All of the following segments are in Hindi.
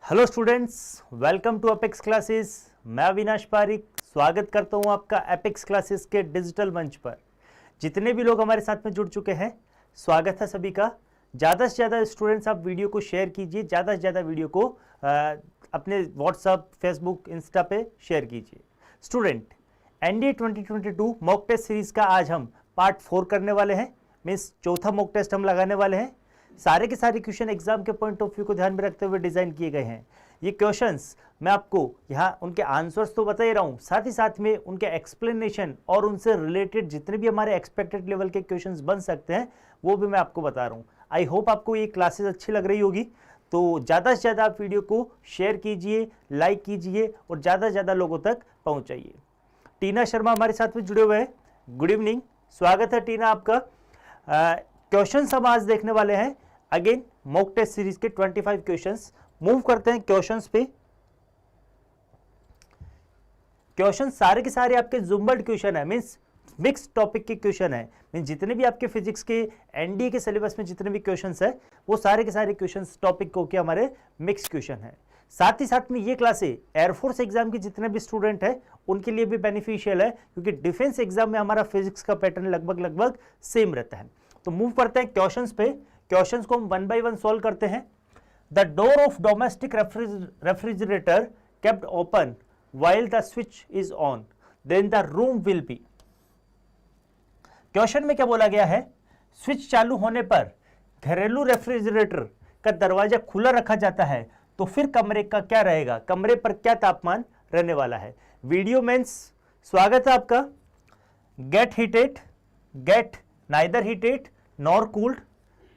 Hello students, welcome to Apex classes. मैं अविनाश पारिक स्वागत करता हूं आपका अपेक्स क्लासेस के डिजिटल मंच पर। जितने भी लोग हमारे साथ में जुड़ चुके हैं, स्वागत है सभी का। ज़्यादा से ज़्यादा स्टूडेंट्स आप वीडियो को शेयर कीजिए, ज़्यादा से ज़्यादा वीडियो को अपने व्हाट्सअप, फेसबुक, इंस्टा पे शेयर कीजिए। Student, NDA 2022 mock test series का आज हम पार्ट 4 करने वाले हैं। मीन्स चौथा मॉक टेस्ट हम लगाने वाले हैं। सारे के सारे क्वेश्चन एग्जाम के पॉइंट ऑफ व्यू को ध्यान में रखते हुए डिजाइन किए गए हैं। ये क्वेश्चंस मैं आपको यहाँ उनके आंसर्स तो बता ही रहा हूँ, साथ ही साथ में उनके एक्सप्लेनेशन और उनसे रिलेटेड जितने भी हमारे एक्सपेक्टेड लेवल के क्वेश्चंस बन सकते हैं वो भी मैं आपको बता रहा हूँ। आई होप आपको ये क्लासेस अच्छी लग रही होगी। तो ज़्यादा से ज़्यादा आप वीडियो को शेयर कीजिए, लाइक कीजिए और ज़्यादा से ज़्यादा लोगों तक पहुँचाइए। टीना शर्मा हमारे साथ में जुड़े हुए हैं। गुड इवनिंग, स्वागत है टीना आपका। क्वेश्चंस हम आज देखने वाले हैं अगेन मॉक टेस्ट सीरीज के 25 क्वेश्चंस। मूव करते हैं क्वेश्चंस पे। क्वेश्चन सारे के सारे आपके जुम्बल्ड क्वेश्चन है, मींस मिक्स टॉपिक के क्वेश्चन है। मींस जितने भी आपके फिजिक्स के एनडीए के सिलेबस में जितने भी क्वेश्चंस है वो सारे के सारे क्वेश्चंस टॉपिक को के हमारे मिक्स क्वेश्चन है। साथ ही साथ में ये क्लासे एयरफोर्स एग्जाम के जितने भी स्टूडेंट है उनके लिए भी बेनिफिशियल है, क्योंकि डिफेंस एग्जाम में हमारा फिजिक्स का पैटर्न लगभग सेम रहता है। तो मूव करते हैं क्वेश्चंस पे। क्वेश्चंस को हम वन बाय वन सॉल्व करते हैं। The door of domestic refrigerator kept open while the switch is on, then the room will be। Question में क्या बोला गया है? स्विच चालू होने पर घरेलू रेफ्रिजरेटर का दरवाजा खुला रखा जाता है तो फिर कमरे का क्या रहेगा, कमरे पर क्या तापमान रहने वाला है। वीडियो मेंस स्वागत है आपका। Get heated, get neither heated nor cooled,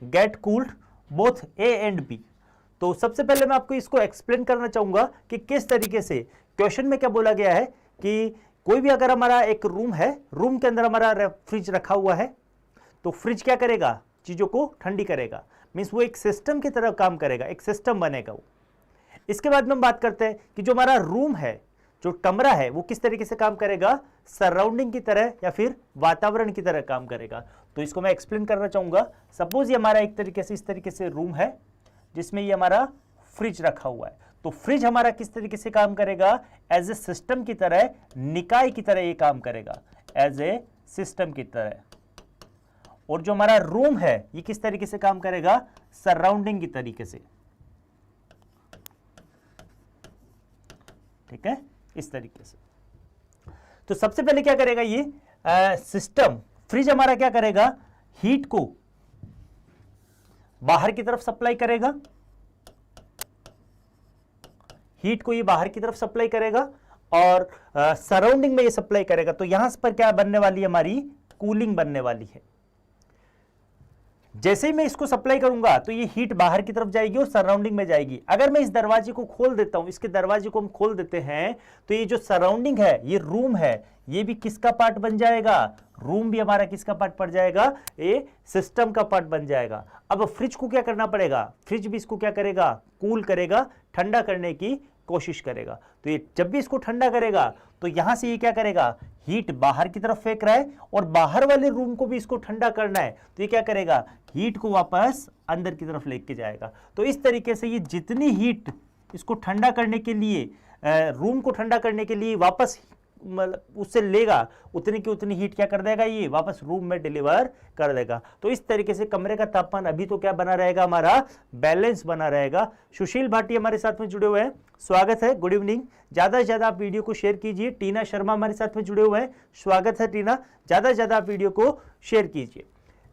get cooled, both A and B. तो सबसे पहले मैं आपको इसको एक्सप्लेन करना चाहूंगा कि किस तरीके से क्वेश्चन में क्या बोला गया है कि कोई भी अगर हमारा एक रूम है, रूम के अंदर हमारा फ्रिज रखा हुआ है, तो फ्रिज क्या करेगा, चीजों को ठंडी करेगा। मीन्स वो एक सिस्टम की तरह काम करेगा, एक सिस्टम बनेगा वो। इसके बाद में हम बात करते हैं कि जो हमारा रूम है, जो कमरा है, वो किस तरीके से काम करेगा, सराउंडिंग की तरह या फिर वातावरण की तरह काम करेगा। तो इसको मैं एक्सप्लेन करना चाहूंगा। सपोज ये हमारा एक तरीके से इस तरीके से रूम है जिसमें ये हमारा फ्रिज रखा हुआ है। तो फ्रिज हमारा किस तरीके से काम करेगा, एज ए सिस्टम की तरह, निकाय की तरह ये काम करेगा, एज ए सिस्टम की तरह। और जो हमारा रूम है ये किस तरीके से काम करेगा, सराउंडिंग की तरीके से। ठीक है, इस तरीके से। तो सबसे पहले क्या करेगा ये सिस्टम, फ्रिज हमारा क्या करेगा, हीट को बाहर की तरफ सप्लाई करेगा, हीट को ये बाहर की तरफ सप्लाई करेगा और सराउंडिंग में ये सप्लाई करेगा। तो यहां पर क्या बनने वाली है, हमारी कूलिंग बनने वाली है। जैसे ही मैं इसको सप्लाई करूंगा तो ये हीट बाहर की तरफ जाएगी और सराउंडिंग में जाएगी। अगर मैं इस दरवाजे को खोल देता हूं, इसके दरवाजे को हम खोल देते हैं, तो ये जो सराउंडिंग है, ये रूम है, ये भी किसका पार्ट बन जाएगा, रूम भी हमारा किसका पार्ट पड़ जाएगा, ये सिस्टम का पार्ट बन जाएगा। अब फ्रिज को क्या करना पड़ेगा, फ्रिज भी इसको क्या करेगा, कूल करेगा, ठंडा करने की कोशिश करेगा। तो ये जब भी इसको ठंडा करेगा तो यहां से ये क्या करेगा, हीट बाहर की तरफ फेंक रहा है और बाहर वाले रूम को भी इसको ठंडा करना है, तो ये क्या करेगा, हीट को वापस अंदर की तरफ लेके जाएगा। तो इस तरीके से ये जितनी हीट इसको ठंडा करने के लिए, रूम को ठंडा करने के लिए वापस उससे लेगा, उतनी की उतनी हीट क्या कर देगा, ये वापस रूम में डिलीवर कर देगा। तो इस तरीके से कमरे का तापमान अभी तो क्या बना रहेगा, हमारा बैलेंस बना रहेगा। सुशील भाटी हमारे साथ में जुड़े हुए हैं, स्वागत है, गुड इवनिंग। ज्यादा से ज्यादा आप वीडियो को शेयर कीजिए। टीना शर्मा हमारे साथ में जुड़े हुए हैं, स्वागत है टीना। ज्यादा से ज्यादा आप वीडियो को शेयर कीजिए।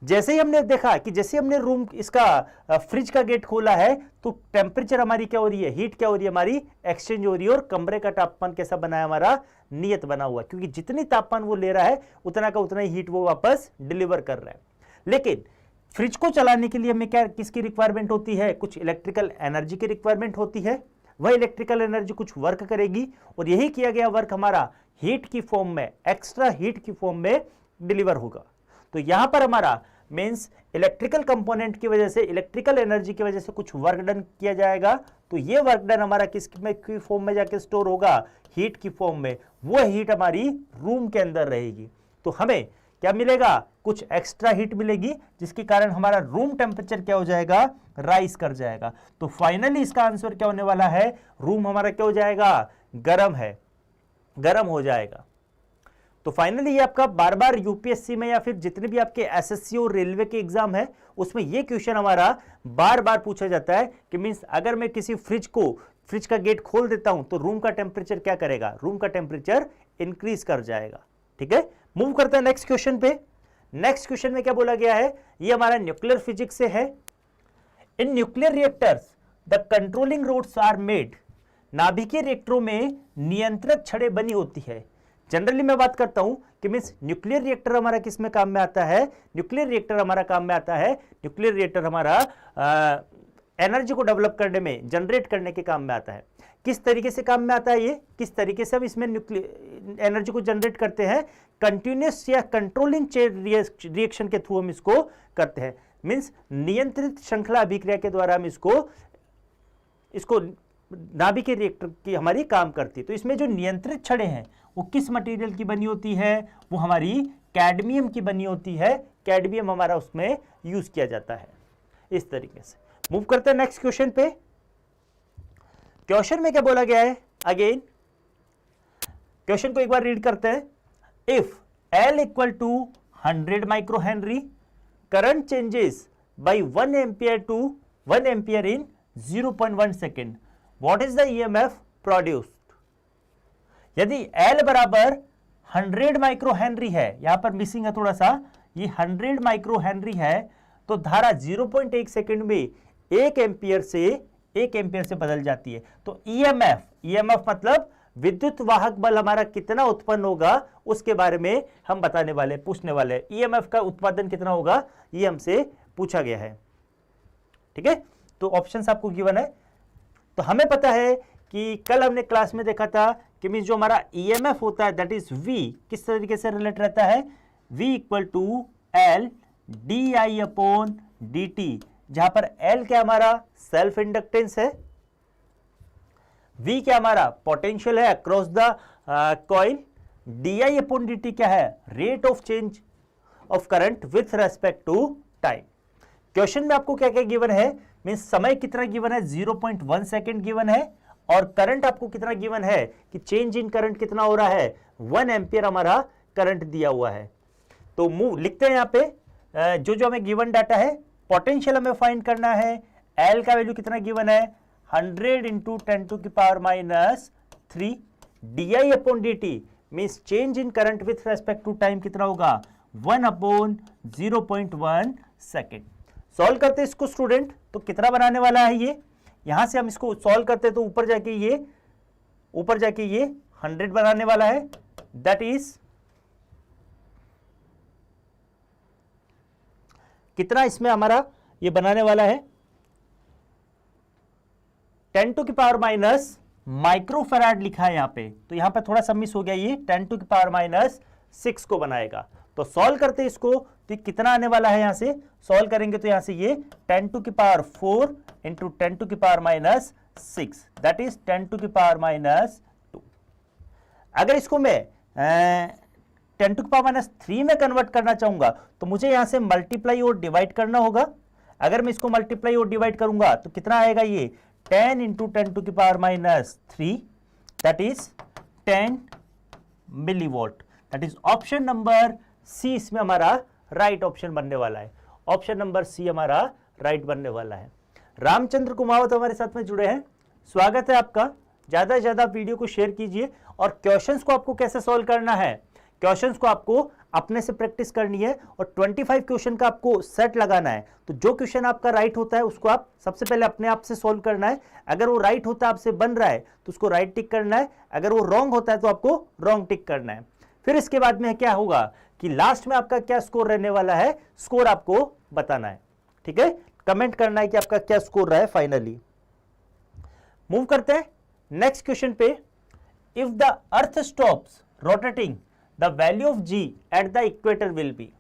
जैसे ही हमने देखा कि जैसे हमने रूम इसका फ्रिज का गेट खोला है तो टेम्परेचर हमारी क्या हो रही है, हीट क्या हो रही है, हमारी एक्सचेंज हो रही है। और कमरे का तापमान कैसा बना है, हमारा नियत बना हुआ, क्योंकि जितनी तापमान वो ले रहा है उतना का उतना ही हीट वो वापस डिलीवर कर रहा है। लेकिन फ्रिज को चलाने के लिए हमें क्या, किसकी रिक्वायरमेंट होती है, कुछ इलेक्ट्रिकल एनर्जी की रिक्वायरमेंट होती है। वह इलेक्ट्रिकल एनर्जी कुछ वर्क करेगी और यही किया गया वर्क हमारा हीट की फॉर्म में, एक्स्ट्रा हीट की फॉर्म में डिलीवर होगा। तो यहां पर हमारा मीन्स इलेक्ट्रिकल कंपोनेंट की वजह से, इलेक्ट्रिकल एनर्जी की वजह से कुछ वर्क डन किया जाएगा। तो ये वर्क डन हमारा किस में की फॉर्म में जाके स्टोर होगा, हीट की फॉर्म में। वो हीट हमारी रूम के अंदर रहेगी। तो हमें क्या मिलेगा, कुछ एक्स्ट्रा हीट मिलेगी, जिसके कारण हमारा रूम टेम्परेचर क्या हो जाएगा, राइज कर जाएगा। तो फाइनली इसका आंसर क्या होने वाला है, रूम हमारा क्या हो जाएगा, गर्म है, गर्म हो जाएगा। तो फाइनली ये आपका बार बार यूपीएससी में या फिर जितने भी आपके एसएससी और रेलवे के एग्जाम है उसमें ये क्वेश्चन हमारा बार बार पूछा जाता है कि मींस अगर मैं किसी फ्रिज का गेट खोल देता हूं तो रूम का टेम्परेचर क्या करेगा, रूम का टेम्परेचर इंक्रीज कर जाएगा। ठीक है, मूव करते हैं नेक्स्ट क्वेश्चन पे। नेक्स्ट क्वेश्चन में क्या बोला गया है, ये हमारा न्यूक्लियर फिजिक्स से है। In nuclear reactors the controlling rods are made. नाभिकीय रिएक्टरों में नियंत्रक छड़ें बनी होती है। जनरली मैं बात करता हूं कि मींस न्यूक्लियर रिएक्टर हमारा किस में काम में आता है, न्यूक्लियर रिएक्टर हमारा काम में आता है, न्यूक्लियर रिएक्टर हमारा एनर्जी को डेवलप करने में, जनरेट करने के काम में आता है। किस तरीके से काम में आता है ये, किस तरीके से हम इसमें न्यूक्लियर एनर्जी को जनरेट करते हैं, कंटिन्यूस या कंट्रोलिंग चेन रिएक्शन के थ्रू हम इसको करते हैं। मींस नियंत्रित श्रृंखला अभिक्रिया के द्वारा हम इसको नाभिकीय रिएक्टर की हमारी काम करती है। तो इसमें जो नियंत्रित छड़ें हैं वो किस मटेरियल की बनी होती है, वो हमारी कैडमियम की बनी होती है। कैडमियम हमारा उसमें यूज किया जाता है इस तरीके से। मूव करते हैं नेक्स्ट क्वेश्चन पे। क्वेश्चन में क्या बोला गया है, अगेन क्वेश्चन को एक बार रीड करते हैं। If L equal to 100 micro henry, current changes by 1 ampere to 1 ampere in 0.1 second, what is the EMF produced. यदि L बराबर 100 माइक्रो हेनरी है, यहां पर मिसिंग है थोड़ा सा, ये 100 माइक्रो हेनरी है, तो धारा 0.1 सेकेंड में 1 एम्पियर से बदल जाती है। तो EMF मतलब विद्युत वाहक बल हमारा कितना उत्पन्न होगा उसके बारे में हम बताने वाले, पूछने वाले। EMF का उत्पादन कितना होगा ये हमसे पूछा गया है। ठीक है, तो ऑप्शंस आपको गिवन है। तो हमें पता है कि कल हमने क्लास में देखा था कि मींस जो हमारा EMF होता है दैट इज V, किस तरीके से रिलेट रहता है, V equal to L di/dt, जहां पर L क्या हमारा सेल्फ इंडक्टेंस है, V क्या हमारा पोटेंशियल है अक्रॉस द कॉइल, di/dt क्या है, rate of change of current with respect to time. Question में आपको क्या क्या गिवन है, मींस समय कितना गिवन है, 0.1 सेकेंड गिवन है, और करंट आपको कितना गिवन है कि चेंज इन करंट कितना हो रहा है, 1 एम्पियर हमारा करंट दिया हुआ है। तो मूव लिखते हैं यहाँ पे जो हमें गिवन डाटा है। पोटेंशियल हमें फाइंड करना है, एल का वैल्यू कितना गिवन है, 100 into 10⁻³ di/dt means change in current with respect to time कितना होगा, 1/0.1 सेकेंड। सॉल्व करते हैं इसको स्टूडेंट, तो कितना बनाने वाला है ये, यहां से हम इसको सॉल्व करते हैं तो ऊपर जाके ये 100 बनाने वाला है, दैट इज कितना इसमें हमारा ये बनाने वाला है, 10⁻⁻ माइक्रोफैराड लिखा है यहां पे, तो यहां पे थोड़ा सा मिस हो गया, ये 10⁻⁻6 को बनाएगा। तो सॉल्व करते हैं इसको, तो कितना आने वाला है, यहां से सॉल्व करेंगे तो यहां से ये 10⁴ इंटू 10⁻⁻6 दैट इज 10⁻⁻2। अगर इसको मैं 10⁻³ में कन्वर्ट करना चाहूंगा तो मुझे यहां से मल्टीप्लाई और डिवाइड करना होगा। अगर मैं इसको मल्टीप्लाई और डिवाइड करूंगा तो कितना आएगा, ये 10 into 10⁻³ that is 10 millivolt. That is option number C इसमें हमारा राइट ऑप्शन बनने वाला है। ऑप्शन नंबर सी हमारा राइट बनने वाला है। रामचंद्र कुमावत हमारे साथ में जुड़े हैं, स्वागत है आपका। ज्यादा से ज्यादा वीडियो को शेयर कीजिए। और क्वेश्चंस को आपको कैसे सॉल्व करना है, क्वेश्चंस को आपको अपने से प्रैक्टिस करनी है और 25 क्वेश्चन का आपको सेट लगाना है। तो जो क्वेश्चन आपका राइट होता है उसको आप सबसे पहले अपने आप से सॉल्व करना है। अगर वो राइट होता है, आपसे बन रहा है, तो उसको राइट टिक करना है। अगर वो रॉन्ग होता है तो आपको रॉन्ग टिक करना है। फिर इसके बाद में क्या होगा कि लास्ट में आपका क्या स्कोर रहने वाला है, स्कोर आपको बताना है। ठीक है, कमेंट करना है कि आपका क्या स्कोर रहा है फाइनली। मूव करते हैं नेक्स्ट क्वेश्चन पे। If the earth stops rotating the value of g at the equator will be.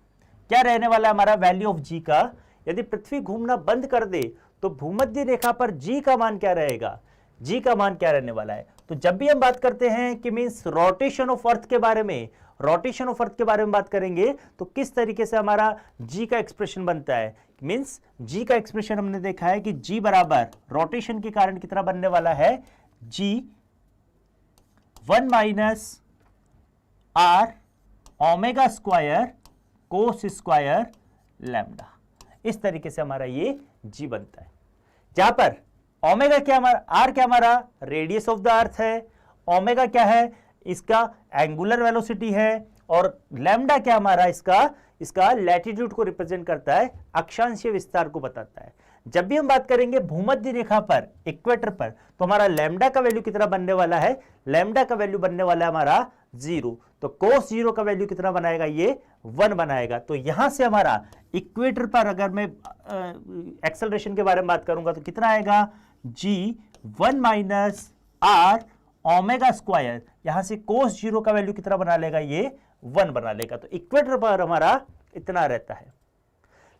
क्या रहने वाला है हमारा वैल्यू ऑफ जी का, यदि पृथ्वी घूमना बंद कर दे तो भूमध्य रेखा पर जी का मान क्या रहेगा, जी का मान क्या रहने वाला है। तो जब भी हम बात करते हैं कि मींस रोटेशन ऑफ अर्थ के बारे में, रोटेशन ऑफ अर्थ के बारे में बात करेंगे तो किस तरीके से हमारा जी का एक्सप्रेशन बनता है। मींस जी का एक्सप्रेशन हमने देखा है कि जी बराबर रोटेशन के कारण कितना बनने वाला है, g 1 minus R omega square cos square lambda. इस तरीके से हमारा ये जी बनता है, जहां पर ओमेगा क्या हमारा, आर क्या हमारा रेडियस ऑफ द अर्थ है, ओमेगा क्या है इसका एंगुलर वेलोसिटी है, और लैम्डा क्या हमारा इसका लैटिट्यूड को रिप्रेजेंट करता है, अक्षांशीय विस्तार को बताता है। जब भी हम बात करेंगे भूमध्य रेखा पर, इक्वेटर पर, तो हमारा लैम्डा का वैल्यू कितना बनने वाला है, लैम्डा का वैल्यू बनने वाला है हमारा 0। तो कोस 0 का वैल्यू कितना बनाएगा, ये 1 बनाएगा। तो यहां से हमारा इक्वेटर पर अगर मैं एक्सेलरेशन के बारे में बात करूंगा तो कितना आएगा, जी 1 माइनस आर ओमेगा स्क्वायर, यहां से कोस 0 का वैल्यू कितना बना लेगा, ये 1 बना लेगा। तो इक्वेटर पर हमारा इतना रहता है।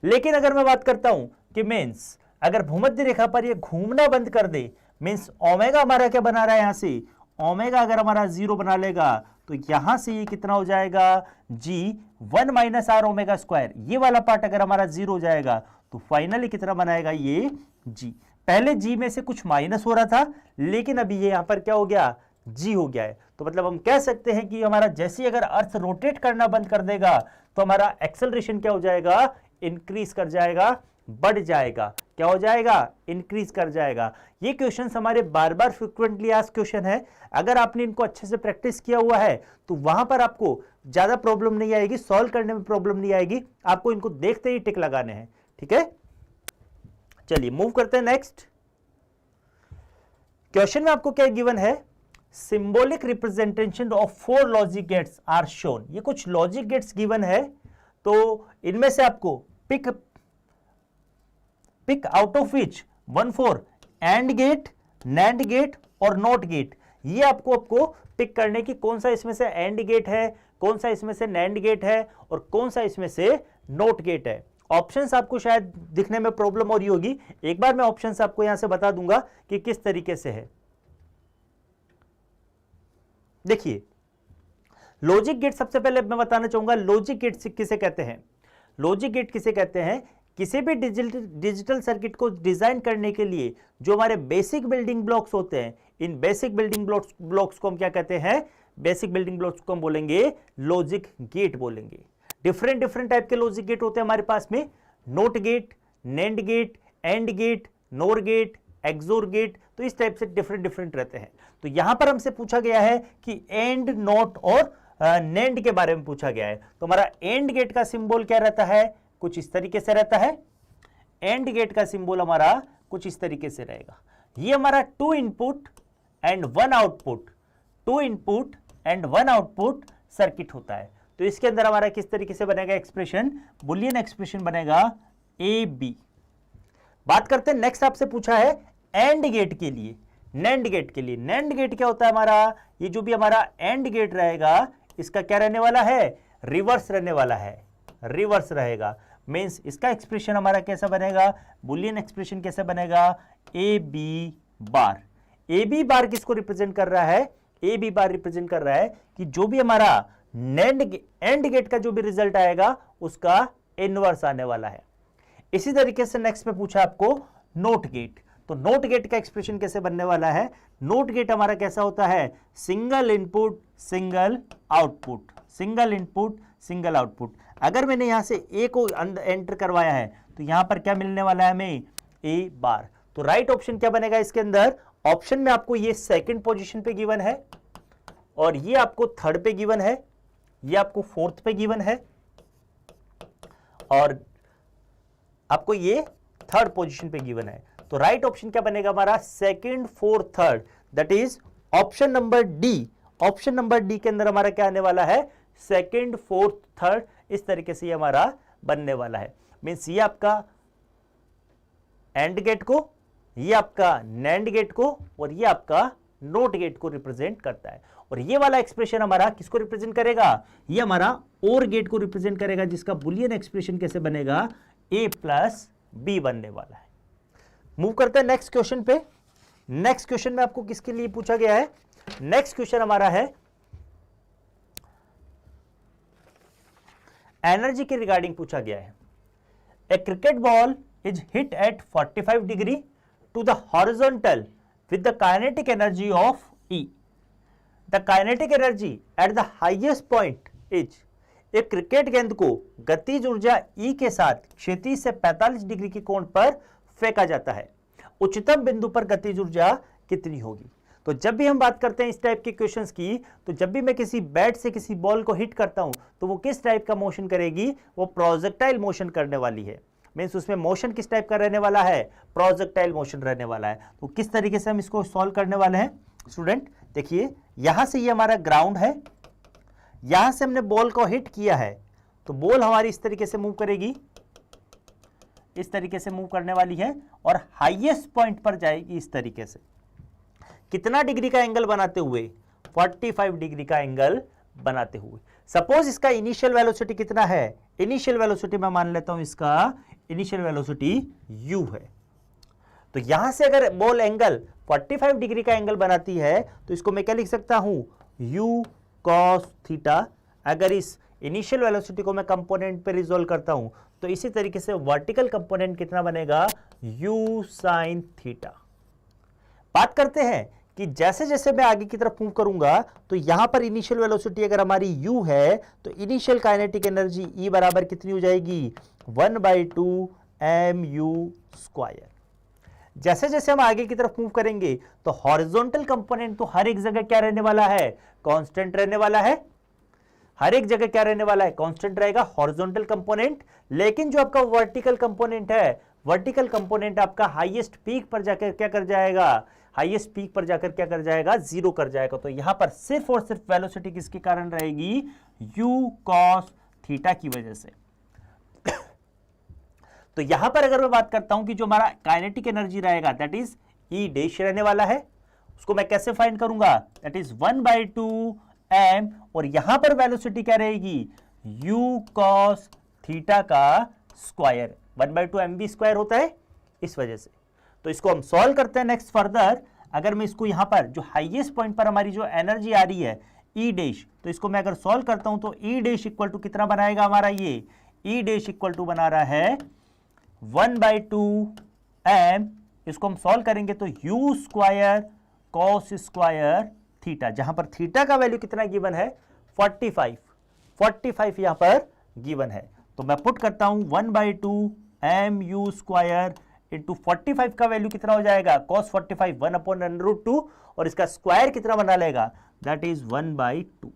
लेकिन अगर मैं बात करता हूं कि मीन्स अगर भूमध्य रेखा पर ये घूमना बंद कर दे, मीन्स ओमेगा हमारा क्या बना रहा है, यहां से ओमेगा अगर हमारा 0 बना लेगा तो यहां से ये कितना हो जाएगा, जी 1 माइनस आर ओमेगा स्क्वायर, ये वाला पार्ट अगर हमारा 0 हो जाएगा तो फाइनली कितना बनाएगा, ये जी। पहले जी में से कुछ माइनस हो रहा था, लेकिन अभी ये यहां पर क्या हो गया, जी हो गया है। तो मतलब हम कह सकते हैं कि हमारा जैसे अगर अर्थ रोटेट करना बंद कर देगा तो हमारा एक्सेलरेशन क्या हो जाएगा, इंक्रीज कर जाएगा, बढ़ जाएगा। क्या हो जाएगा, इंक्रीज कर जाएगा। ये क्वेश्चंस हमारे बार बार फ्रिक्वेंटली आस्क्ड क्वेश्चन है। अगर आपने इनको अच्छे से प्रैक्टिस किया हुआ है तो वहां पर आपको ज्यादा प्रॉब्लम नहीं आएगी, सॉल्व करने में प्रॉब्लम नहीं आएगी, आपको इनको देखते ही टिक लगाने हैं। ठीक है, चलिए मूव करते हैं नेक्स्ट क्वेश्चन में। आपको क्या गिवन है, symbolic representation of 4 logic gates are shown. ये कुछ लॉजिक गेट्स गिवन है, तो इनमें से आपको pick out of which 1 4 AND gate, NAND gate और नॉट गेट। ये आपको पिक करने की कौन सा इसमें से एंड गेट है, कौन सा इसमें से नैंड गेट है और कौन सा इसमें से नॉट गेट है। ऑप्शंस आपको शायद दिखने में प्रॉब्लम हो रही होगी, एक बार मैं ऑप्शंस आपको यहां से बता दूंगा कि किस तरीके से है। देखिए लॉजिक गेट, सबसे पहले मैं बताना चाहूंगा लॉजिक गेट किसे कहते हैं। लॉजिक गेट किसे कहते हैं, किसी भी डिजिटल सर्किट को डिजाइन करने के लिए जो हमारे बेसिक बिल्डिंग ब्लॉक्स होते हैं, इन बेसिक बिल्डिंग ब्लॉक्स को हम क्या कहते हैं, बेसिक बिल्डिंग ब्लॉक्स को हम बोलेंगे लॉजिक गेट बोलेंगे। डिफरेंट टाइप के लॉजिक गेट होते हैं हमारे पास में, NOT gate, NAND gate, AND gate, NOR gate, XOR gate. तो इस टाइप से डिफरेंट रहते हैं। तो यहां पर हमसे पूछा गया है कि एंड, नोट और नैंड के बारे में पूछा गया है। तो हमारा एंड गेट का सिंबल क्या रहता है, कुछ इस तरीके से रहता है। एंड गेट का सिंबल हमारा कुछ इस तरीके से रहेगा। ये हमारा 2 input and 1 output, 2 input and 1 output circuit होता है। तो इसके अंदर हमारा किस तरीके से बनेगा एक्सप्रेशन, बुलियन एक्सप्रेशन बनेगा ए बी। बात करते हैं नेक्स्ट, आपसे पूछा है एंड गेट के लिए, नैंड गेट के लिए। नैंड गेट क्या होता है हमारा, ये जो भी हमारा एंड गेट रहेगा इसका क्या रहने वाला है, रिवर्स रहने वाला है, रिवर्स रहेगा। मींस इसका एक्सप्रेशन हमारा कैसा बनेगा, बुलियन एक्सप्रेशन कैसा बनेगा, A B bar. A B bar किसको रिप्रेजेंट कर रहा है, ए बी बार रिप्रेजेंट कर रहा है कि जो भी हमारा एंड गेट का जो भी रिजल्ट आएगा उसका इनवर्स आने वाला है। इसी तरीके से नेक्स्ट में पूछा आपको नोट गेट। तो नोट गेट का एक्सप्रेशन कैसे बनने वाला है, नोट गेट हमारा कैसा होता है, single input single output, single input single output. अगर मैंने यहां से ए को एंटर करवाया है तो यहां पर क्या मिलने वाला है हमें, ए बार। तो राइट ऑप्शन क्या बनेगा इसके अंदर, ऑप्शन में आपको ये सेकंड पोजीशन पे गिवन है और ये आपको थर्ड पे गिवन है, ये आपको फोर्थ पे गिवन है और आपको ये थर्ड पोजीशन पे गिवन है। तो राइट ऑप्शन क्या बनेगा हमारा, second fourth third, that is option number D. Option number D के अंदर हमारा क्या आने वाला है, सेकंड फोर्थ थर्ड। इस तरीके से ये हमारा बनने वाला है। मींस ये आपका एंड गेट को, ये आपका नैंड गेट को और ये आपका नोट गेट को रिप्रेजेंट करता है। और ये वाला एक्सप्रेशन हमारा किसको रिप्रेजेंट करेगा, ये हमारा और गेट को रिप्रेजेंट करेगा, जिसका बुलियन एक्सप्रेशन कैसे बनेगा, a प्लस बी बनने वाला है। मूव करते हैं नेक्स्ट क्वेश्चन पे। नेक्स्ट क्वेश्चन में आपको किसके लिए पूछा गया है, नेक्स्ट क्वेश्चन हमारा है एनर्जी के रिगार्डिंग पूछा गया है। A cricket ball is hit at 45 degree to the horizontal with the kinetic energy of E. The kinetic energy at the highest point is, एक क्रिकेट गेंद को गतिज ऊर्जा E के साथ क्षैतिज से 45 डिग्री के कोण पर फेंका जाता है, उच्चतम बिंदु पर गतिज ऊर्जा कितनी होगी? तो जब भी हम बात करते हैं इस टाइप के क्वेश्चंस की, तो जब भी मैं किसी बैट से किसी बॉल को हिट करता हूं तो वो किस टाइप का मोशन करेगी? वो प्रोजेक्टाइल मोशन करने वाली है। मीन्स उसमें मोशन किस टाइप का रहने वाला है? प्रोजेक्टाइल मोशन रहने वाला है। तो किस तरीके से हम इसको सॉल्व करने वाले हैं स्टूडेंट? देखिए, यहां से ये हमारा ग्राउंड है, यहां से हमने बॉल को हिट किया है, तो बॉल हमारी इस तरीके से मूव करेगी, इस तरीके से मूव करने वाली है और हाईएस्ट पॉइंट पर जाएगी इस तरीके से। कितना डिग्री का एंगल बनाते हुए? 45 डिग्री का एंगल बनाते हुए। सपोज इसका इनिशियल वेलोसिटी कितना है? इनिशियल वेलोसिटी मैं मान लेता हूं इसका इनिशियल वेलोसिटी u है। तो यहां से अगर बॉल एंगल 45 डिग्री का एंगल बनाती है तो इसको मैं क्या लिख सकता हूं? u cos theta. अगर इस इनिशियल वेलोसिटी को मैं कंपोनेंट पे रिजोल्व करता हूं तो इसी तरीके से वर्टिकल कंपोनेंट कितना बनेगा? u sin theta. बात करते हैं कि जैसे जैसे मैं आगे की तरफ मूव करूंगा तो यहां पर इनिशियल वेलोसिटी अगर हमारी u है तो इनिशियल काइनेटिक एनर्जी E बराबर कितनी हो जाएगी? 1/2 mu स्क्वायर। जैसे जैसे हम आगे की तरफ मूव करेंगे तो हॉरिजॉन्टल कंपोनेंट तो हर एक जगह क्या रहने वाला है? कांस्टेंट रहने वाला है। हर एक जगह क्या रहने वाला है? कांस्टेंट रहेगा हॉरिजॉन्टल कंपोनेंट। लेकिन जो आपका वर्टिकल कंपोनेंट है, वर्टिकल कंपोनेंट आपका हाईएस्ट पीक पर जाकर क्या कर जाएगा? हाईएस्ट पीक पर जाकर क्या कर जाएगा? जीरो कर जाएगा। तो यहां पर सिर्फ और सिर्फ वेलोसिटी किसके कारण रहेगी? u cos थीटा की वजह से। तो यहां पर अगर मैं बात करता हूं कि जो हमारा काइनेटिक एनर्जी रहेगा दैट इज E डैश रहने वाला है, उसको मैं कैसे फाइंड करूंगा? दैट इज 1/2 m, और यहां पर वेलोसिटी क्या रहेगी? u cos थीटा का स्क्वायर। 1/2 mv स्क्वायर होता है इस वजह से। तो इसको हम सॉल्व करते हैं नेक्स्ट फर्दर। अगर मैं इसको यहां पर जो हाईएस्ट पॉइंट पर हमारी जो एनर्जी आ रही है E डैश, तो इसको मैं अगर सॉल्व करता हूं तो E डैश इक्वल टू कितना बनाएगा हमारा? ये E डैश इक्वल टू बना रहा है 1/2 m। इसको हम सॉल्व करेंगे तो u square cos square theta, जहां पर थीटा का वैल्यू कितना गिवन है? 45 यहां पर गिवन है। तो मैं पुट करता हूं 1/2 mu स्क्वायर इंटू 45 का वैल्यू कितना हो जाएगा? cos 45 1/√2, और इसका स्क्वायर कितना बना लेगा? That is 1/2।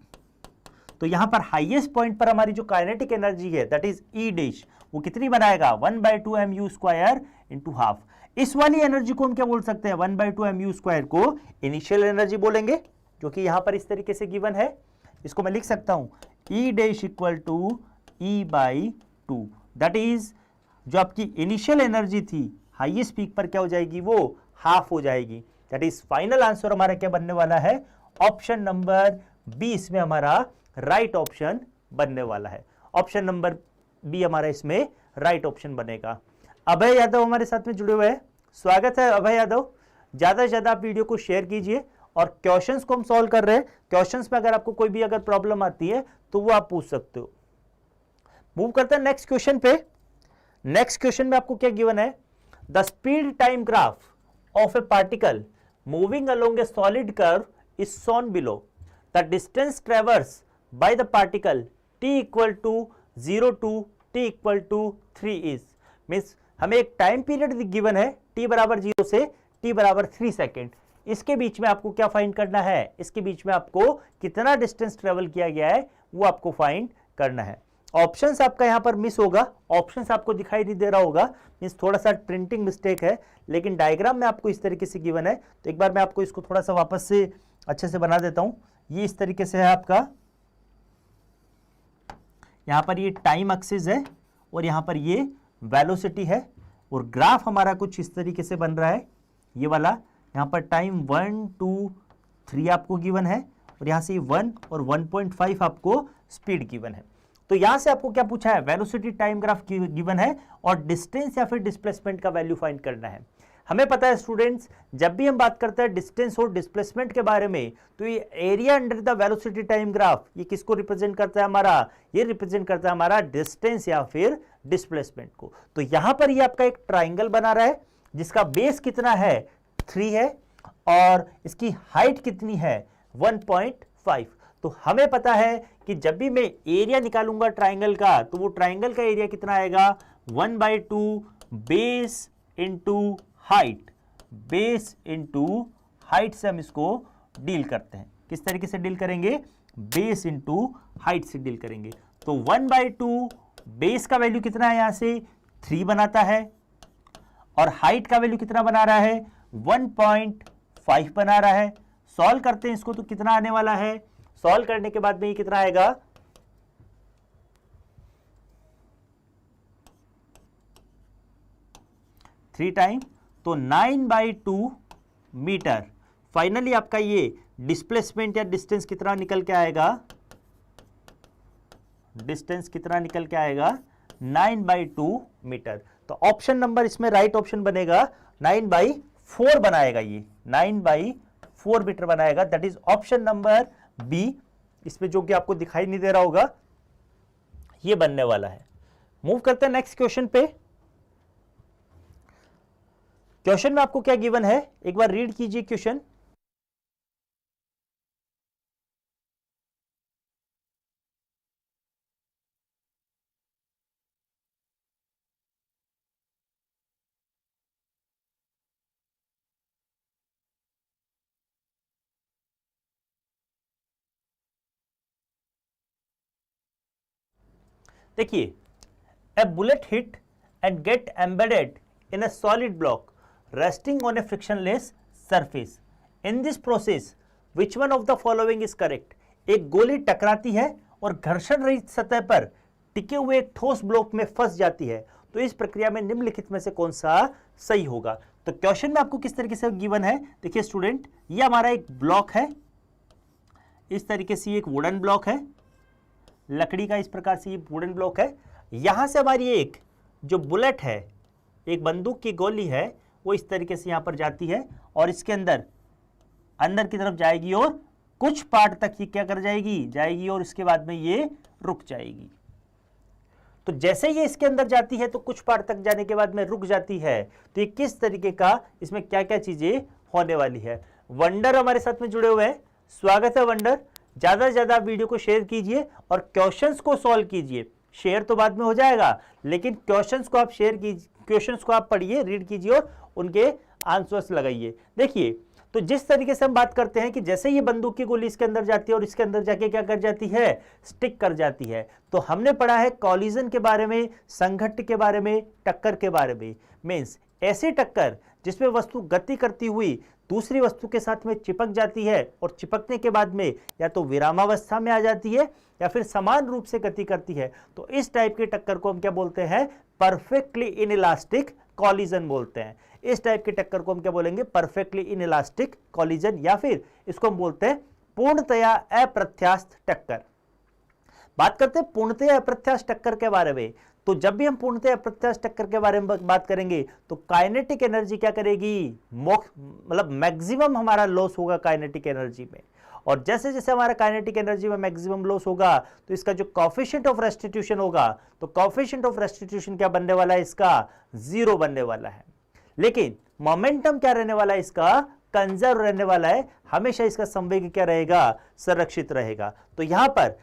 तो यहां पर हाईएस्ट पॉइंट पर हमारी जो काइनेटिक एनर्जी है दैट इज E डैश, वो कितनी बनाएगा? 1/2 mu स्क्वायर इंटू हाफ। इस वाली एनर्जी को हम क्या बोल सकते हैं? 1/2 mu स्क्वायर को इनिशियल एनर्जी बोलेंगे, जो कि यहां पर इस तरीके से गिवन है। इसको मैं लिख सकता हूं E dash equal to E/2। That is जो आपकी इनिशियल एनर्जी थी हाईएस्ट पीक पर क्या हो जाएगी? वो हाफ हो जाएगी। दैट इज फाइनल आंसर हमारा क्या बनने वाला है? ऑप्शन नंबर बी इसमें हमारा राइट ऑप्शन बनने वाला है। ऑप्शन नंबर बी हमारा इसमें राइट ऑप्शन बनेगा। अभय यादव हमारे साथ में जुड़े हुए हैं, स्वागत है अभय यादव। ज्यादा से ज्यादा आप वीडियो को शेयर कीजिए और क्वेश्चंस को हम सॉल्व कर रहे हैं। क्वेश्चंस में अगर आपको कोई भी अगर प्रॉब्लम आती है तो वो आप पूछ सकते हो। मूव करते हैं नेक्स्ट क्वेश्चन पे। नेक्स्ट क्वेश्चन में आपको क्या गिवन है? The speed time graph of a particle moving along a solid curve is shown below. The distance traverse by the particle t equal to 0 to t equal to 3 is. Means हमें एक टाइम पीरियड गिवन है t बराबर 0 से t बराबर 3 सेकेंड। इसके बीच में आपको क्या फाइंड करना है? इसके बीच में आपको कितना डिस्टेंस ट्रेवल किया गया है वो आपको फाइंड करना है। ऑप्शंस आपका यहां पर मिस होगा, ऑप्शंस आपको दिखाई नहीं दे रहा होगा, मीन्स थोड़ा सा प्रिंटिंग मिस्टेक है, लेकिन डायग्राम में आपको इस तरीके से गिवन है। तो एक बार मैं आपको इसको थोड़ा सा वापस से अच्छे से बना देता हूं। ये इस तरीके से है आपका, यहां पर ये टाइम एक्सिस है और यहां पर ये वेलोसिटी है, और ग्राफ हमारा कुछ इस तरीके से बन रहा है। ये वाला यहां पर टाइम 1 2 3 आपको गिवन है, और यहां से 1 और 1.5 आपको स्पीड गिवन है। तो यहां से आपको क्या पूछा है? वेलोसिटी टाइम ग्राफ गिवन है और डिस्टेंस या फिर डिस्प्लेसमेंट का वैल्यू फाइंड करना है। हमें पता है स्टूडेंट्स, जब भी हम बात करते हैं डिस्टेंस और डिस्प्लेसमेंट के बारे में, तो ये area under the velocity time graph ये किसको रिप्रेजेंट करता है हमारा, ये रिप्रेजेंट करता है हमारा डिस्टेंस या फिर डिस्प्लेसमेंट को। तो यहां पर ये आपका एक ट्राइंगल बना रहा है जिसका बेस कितना है 3 है और इसकी हाइट कितनी है 1.5। तो हमें पता है कि जब भी मैं एरिया निकालूंगा ट्राइंगल का, तो वो ट्राइंगल का एरिया कितना आएगा 1/2 base into height, base into height से हम इसको डील करते हैं। किस तरीके से डील करेंगे, बेस इंटू हाइट से डील करेंगे। तो 1/2 बेस का वैल्यू कितना है, यहां से 3 बनाता है और हाइट का वैल्यू कितना बना रहा है 1.5 बना रहा है। सॉल्व करते हैं इसको तो कितना आने वाला है, सॉल्व करने के बाद में ये कितना आएगा 3 टाइम, तो 9/2 मीटर। फाइनली आपका ये डिस्प्लेसमेंट या डिस्टेंस कितना निकल के आएगा, डिस्टेंस कितना निकल के आएगा 9/2 मीटर। तो ऑप्शन नंबर इसमें राइट ऑप्शन बनेगा 9/4 बनाएगा, ये 9/4 मीटर बनाएगा। That is option number B. इसमें जो कि आपको दिखाई नहीं दे रहा होगा ये बनने वाला है। मूव करते हैं नेक्स्ट क्वेश्चन पे। क्वेश्चन में आपको क्या गिवन है, एक बार रीड कीजिए क्वेश्चन। देखिए, a bullet hit and get embedded in a solid block resting on a frictionless surface. In this process, which one of the following is correct? एक गोली टकराती है और घर्षण रहित सतह पर टिके हुए एक ठोस ब्लॉक में फंस जाती है, तो इस प्रक्रिया में निम्नलिखित में से कौन सा सही होगा। तो क्वेश्चन में आपको किस तरीके से गिवन है, देखिए स्टूडेंट, ये हमारा एक ब्लॉक है, इस तरीके से एक वुडन ब्लॉक है, लकड़ी का इस प्रकार से ये वुडन ब्लॉक है। यहां से हमारी एक जो बुलेट है, एक बंदूक की गोली है, वो इस तरीके से यहां पर जाती है और इसके अंदर की तरफ जाएगी और कुछ पार्ट तक ये क्या कर जाएगी और इसके बाद में ये रुक जाएगी। तो जैसे ये इसके अंदर जाती है तो कुछ पार्ट तक जाने के बाद में रुक जाती है। तो ये किस तरीके का, इसमें क्या क्या चीजें होने वाली है। वंडर हमारे साथ में जुड़े हुए हैं, स्वागत है वंडर। ज्यादा से ज्यादा वीडियो को शेयर कीजिए और क्वेश्चंस को सॉल्व कीजिए। शेयर तो बाद में हो जाएगा, लेकिन क्वेश्चंस को आप शेयर कीजिए, क्वेश्चंस को आप पढ़िए, रीड कीजिए और उनके आंसर्स लगाइए। देखिए, तो जिस तरीके से हम बात करते हैं कि जैसे ये बंदूक की गोली इसके अंदर जाती है और इसके अंदर जाके क्या कर जाती है, स्टिक कर जाती है। तो हमने पढ़ा है कॉलिजन के बारे में, संघट्ट के बारे में, टक्कर के बारे में। मीन्स ऐसी टक्कर जिसमें वस्तु गति करती हुई दूसरी वस्तु के साथ में चिपक जाती है और चिपकने के बाद में या तो विरामावस्था में आ जाती है या फिर समान रूप से गति करती है। तो इस टाइप की टक्कर को हम क्या बोलते हैं, परफेक्टली इनइलास्टिक कॉलिजन बोलते हैं। इस टाइप की टक्कर को हम क्या बोलेंगे, परफेक्टली इनइलास्टिक कॉलिजन, या फिर इसको हम बोलते हैं पूर्णतया अप्रत्यास्थ टक्कर। बात करते हैं पूर्णतया अप्रत्यास्थ टक्कर के बारे में। तो जब भी हम पूर्णतया अप्रत्यास्थ टक्कर के बारे में बात करेंगे तो काइनेटिक एनर्जी क्या करेगी, मतलब मैक्सिमम हमारा लॉस होगा काइनेटिक एनर्जी में। और जैसे जैसे हमारा काइनेटिक एनर्जी में मैक्सिमम लॉस होगा तो इसका जो कोएफिशिएंट ऑफ रेस्टिट्यूशन होगा, तो कोएफिशिएंट ऑफ रेस्टिट्यूशन क्या बनने वाला है, इसका 0 बनने वाला है। लेकिन मोमेंटम क्या रहने वाला है, इसका कंजर्व रहने वाला है। हमेशा इसका संवेग क्या रहेगा, संरक्षित रहेगा। तो यहां पर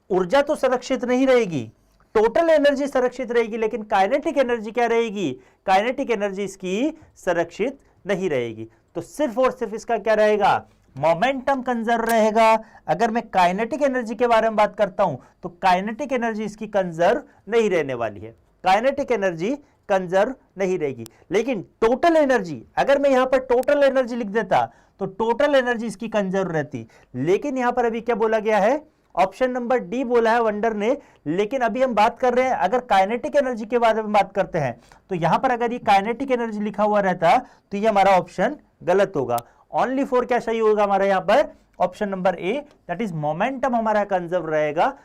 ऊर्जा तो संरक्षित नहीं रहेगी, टोटल एनर्जी संरक्षित रहेगी, लेकिन काइनेटिक एनर्जी क्या रहेगी, काइनेटिक एनर्जी इसकी संरक्षित नहीं रहेगी। तो सिर्फ और सिर्फ इसका क्या रहेगा, मोमेंटम कंजर्व रहेगा। अगर मैं काइनेटिक एनर्जी के बारे में बात करता हूं तो काइनेटिक एनर्जी इसकी कंजर्व नहीं रहने वाली है, काइनेटिक एनर्जी कंजर्व नहीं रहेगी। लेकिन टोटल एनर्जी, अगर मैं यहां पर टोटल एनर्जी लिख देता तो टोटल एनर्जी इसकी कंजर्व रहती। लेकिन यहां पर अभी क्या बोला गया है, ऑप्शन नंबर डी बोला है वंडर ने। लेकिन अभी हम बात कर रहे हैं, अगर काइनेटिक एनर्जी के बारे में बात करते हैं तो यहां पर अगर ये काइनेटिक एनर्जी लिखा हुआ रहता तो ये हमारा ऑप्शन गलत होगा। ओनली फॉर क्या सही होगा हमारा यहां पर, option number A, that is momentum हमारा कंजर्व रहेगा।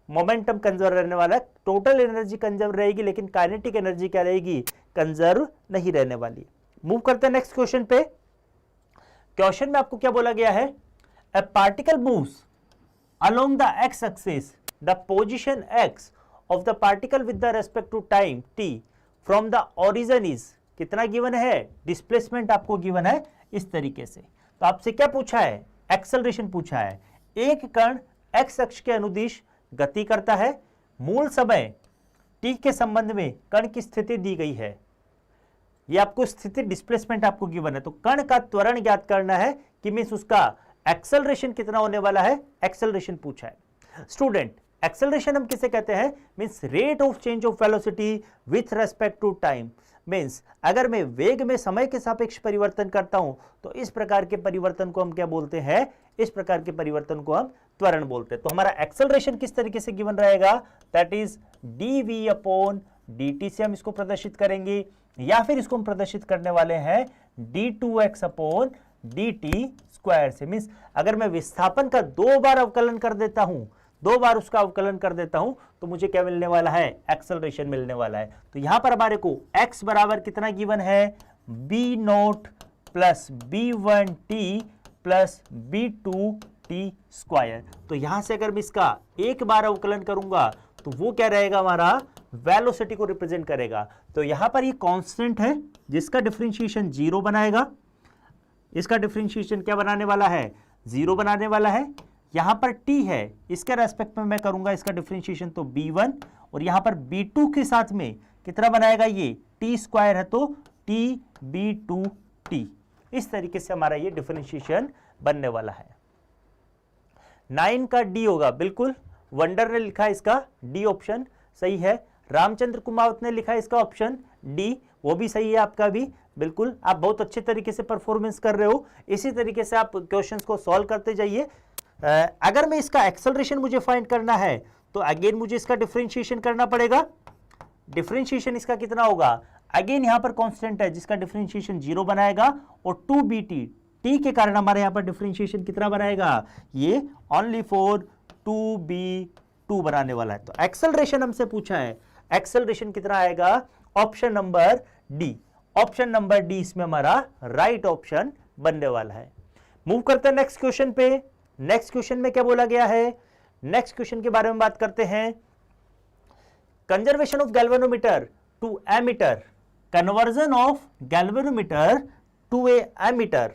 मोमेंटम कंजर्व रहने वाला है, टोटल एनर्जी कंजर्व रहेगी, लेकिन काइनेटिक एनर्जी क्या रहेगी, कंजर्व नहीं रहने वाली। मूव करते हैं नेक्स्ट क्वेश्चन पे। क्वेश्चन में आपको क्या बोला गया है, a particle moves along the x axis, the position x of the particle with the respect to time t from the origin is, कितना गिवन है, डिस्प्लेसमेंट आपको गिवन है इस तरीके से। तो आपसे क्या पूछा है, एक्सेलरेशन पूछा है। एक कण एक्स अक्ष के अनुदिश गति करता है, मूल समय t के संबंध में कण की स्थिति दी गई है। ये आपको स्थिति डिस्प्लेसमेंट आपको गिवन है, तो कण का त्वरण ज्ञात करना है कि मींस उसका एक्सेलरेशन कितना होने वाला है, एक्सेलरेशन पूछा है। स्टूडेंट, एक्सेलरेशन हम किसे कहते हैं, means rate of change of velocity with respect to time. Means अगर मैं वेग में समय के सापेक्ष परिवर्तन करता हूं तो इस प्रकार के परिवर्तन को हम क्या बोलते हैं, इस प्रकार के परिवर्तन को हम त्वरण बोलते हैं। तो हमारा एक्सेलरेशन किस तरीके से गिवन रहेगा, that is dv upon dt से हम इसको प्रदर्शित करेंगे, या फिर इसको हम प्रदर्शित करने वाले हैं d2x अपॉन dt स्क्वायर से। मींस अगर मैं विस्थापन का 2 बार अवकलन कर देता हूं, 2 बार उसका अवकलन कर देता हूं, तो मुझे क्या मिलने वाला है, एक्सेलरेशन मिलने वाला है। तो यहां पर हमारे को x बराबर कितना गिवन है, b0 plus b1t plus b2t square. तो यहां से अगर मैं इसका एक बार अवकलन करूंगा तो वो क्या रहेगा, हमारा वेलोसिटी को रिप्रेजेंट करेगा। तो यहां पर ये कांस्टेंट है जिसका डिफरेंशिएशन 0 बनाएगा, इसका डिफरेंशिएशन क्या बनाने वाला है, 0 बनाने वाला है। यहां पर t है, इसके रेस्पेक्ट में मैं करूंगा इसका डिफरेंशिएशन तो b1, और यहां पर b2 के साथ में कितना बनाएगा, ये t स्क्वायर है तो t b2t। इस तरीके से हमारा ये डिफरेंशिएशन बनने वाला है। 9 का डी होगा, बिल्कुल वंडर ने लिखा इसका डी ऑप्शन सही है। रामचंद्र कुमावत ने लिखा इसका ऑप्शन डी, वो भी सही है आपका भी, बिल्कुल आप बहुत अच्छे तरीके से परफॉर्मेंस कर रहे हो। इसी तरीके से आप क्वेश्चंस को सॉल्व करते जाइए। अगर मैं इसका एक्सेलरेशन मुझे फाइंड करना है तो अगेन मुझे इसका डिफरेंशिएशन करना पड़ेगा। डिफरेंशिएशन इसका कितना होगा, अगेन यहां पर कांस्टेंट है जिसका डिफरेंशिएशन 0 बनाएगा, और 2bt t के कारण हमारे यहां पर डिफरेंशिएशन कितना बनाएगा, ये ओनली फॉर 2b2 बनाने वाला है। तो एक्सेलरेशन हमसे पूछा है, एक्सेलरेशन कितना आएगा, option number D. Option number D इसमें हमारा राइट ऑप्शन बनने वाला है। मूव करते हैं नेक्स्ट क्वेश्चन पे। नेक्स्ट क्वेश्चन में क्या बोला गया है, नेक्स्ट क्वेश्चन के बारे में बात करते हैं। Conservation of galvanometer to ammeter, conversion of galvanometer to a ammeter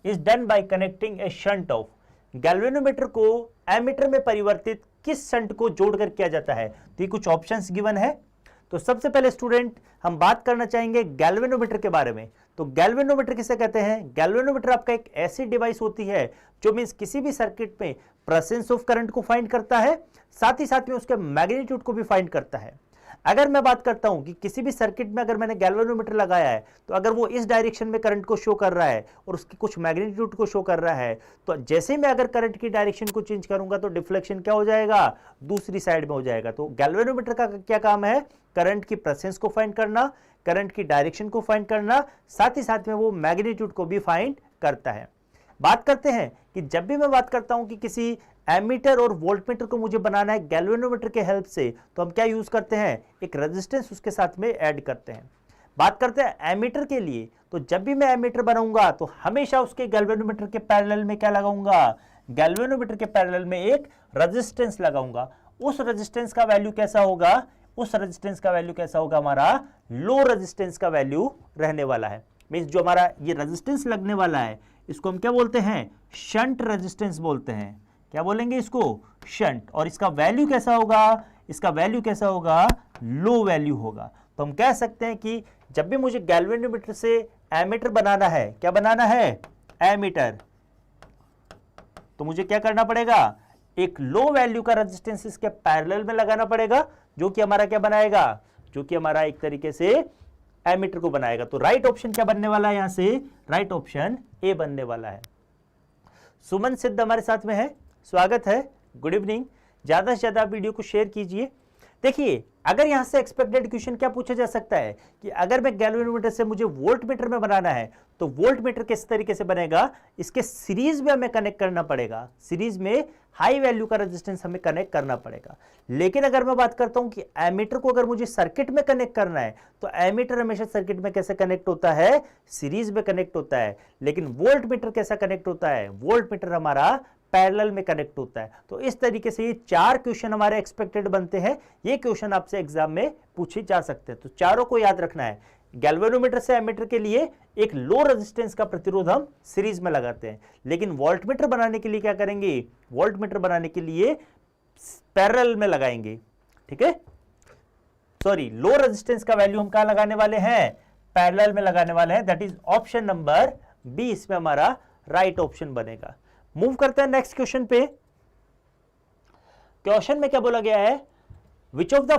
is done by connecting a shunt of. Galvanometer को एमीटर में परिवर्तित किस शंट को जोड़कर किया जाता है, तो ये कुछ ऑप्शंस गिवन है। तो सबसे पहले स्टूडेंट हम बात करना चाहेंगे गैल्वेनोमीटर के बारे में। तो गैल्वेनोमीटर किसे कहते हैं, गैल्वेनोमीटर आपका एक ऐसी डिवाइस होती है जो मींस किसी भी सर्किट में प्रेजेंस ऑफ करंट को फाइंड करता है, साथ ही साथ में उसके मैग्नीट्यूड को भी फाइंड करता है। अगर मैं बात करता हूं कि किसी भी सर्किट में अगर मैंने गैल्वेनोमीटर लगाया है तो अगर वो इस डायरेक्शन में करंट को शो कर रहा है और उसकी कुछ मैग्नीट्यूड को शो कर रहा है, तो जैसे ही मैं अगर करंट की डायरेक्शन को चेंज करूंगा तो डिफ्लेक्शन क्या हो जाएगा, दूसरी साइड में हो जाएगा। तो गैल्वेनोमीटर का क्या काम है, करंट की प्रेजेंस को फाइंड करना, करंट की डायरेक्शन को फाइंड करना, साथ ही साथ में वो मैग्नीट्यूड को भी फाइंड करता है। बात करते हैं कि जब भी मैं बात करता हूं कि किसी एमीटर और वोल्टमीटर को मुझे बनाना है गैल्वेनोमीटर के हेल्प से, तो हम क्या यूज करते हैं, एक रेजिस्टेंस उसके साथ में ऐड करते हैं। बात करते हैं एमीटर के लिए, तो जब भी मैं एमीटर बनाऊंगा तो हमेशा उसके गैल्वेनोमीटर के पैरेलल में क्या लगाऊंगा, गैल्वेनोमीटर के पैरेलल में एक रेजिस्टेंस लगाऊंगा। उस रेजिस्टेंस का वैल्यू कैसा होगा, उस रेजिस्टेंस का वैल्यू कैसा होगा, हमारा लो रेजिस्टेंस का वैल्यू रहने वाला है। मींस जो हमारा ये रेजिस्टेंस लगने वाला है इसको हम क्या बोलते हैं, शंट रेजिस्टेंस बोलते हैं। क्या बोलेंगे इसको, शंट। और इसका वैल्यू कैसा होगा, इसका वैल्यू कैसा होगा, लो वैल्यू होगा। तो हम कह सकते हैं कि जब भी मुझे गैल्वेनोमीटर से एमीटर बनाना है, क्या बनाना है, एमीटर, तो मुझे क्या करना पड़ेगा, एक लो वैल्यू का रेजिस्टेंस इसके पैरेलल में लगाना पड़ेगा, जो कि हमारा क्या बनाएगा, जो कि हमारा एक तरीके से एमीटर को बनाएगा। तो राइट ऑप्शन क्या बनने वाला है, यहां से राइट ऑप्शन ए बनने वाला है। सुमन सिद्ध हमारे साथ में है, स्वागत है, गुड इवनिंग। ज्यादा से ज्यादा वीडियो को शेयर कीजिए। देखिए अगर यहां से एक्सपेक्टेड क्वेश्चन क्या पूछा जा सकता है कि अगर मैं गैल्वेनोमीटर से मुझे वोल्टमीटर में बनाना है तो वोल्ट मीटर किस तरीके से बनेगा, इसके सीरीज में हमें कनेक्ट करना पड़ेगा, सीरीज में हाई वैल्यू का रेजिस्टेंस हमें कनेक्ट करना पड़ेगा। लेकिन अगर मैं बात करता हूं कि एमीटर को अगर मुझे सर्किट में कनेक्ट करना है, तो एमीटर हमेशा सर्किट में कैसे कनेक्ट होता है, सीरीज में कनेक्ट होता है। लेकिन वोल्ट मीटर कैसा कनेक्ट होता है, वोल्ट मीटर हमारा पैरेलल में कनेक्ट होता है। तो इस तरीके से ये 4 क्वेश्चन हमारे एक्सपेक्टेड बनते हैं। ये क्वेश्चन आपसे एग्जाम में पूछे जा सकते हैं, तो चारों को याद रखना है। गैल्वेनोमीटर से एमीटर के लिए एक लो रेजिस्टेंस का प्रतिरोध हम सीरीज में लगाते हैं, लेकिन वोल्टमीटर बनाने के लिए क्या करेंगे, वोल्टमीटर बनाने के लिए पैरेलल में लगाएंगे। ठीक है, सॉरी, लो रेजिस्टेंस का वैल्यू हम कहां लगाने वाले हैं, पैरेलल में लगाने वाले हैं। That is option number B, इसमें हमारा राइट ऑप्शन बनेगा। मूव करते हैं नेक्स्ट क्वेश्चन पे। क्वेश्चन में क्या बोला गया है, which of the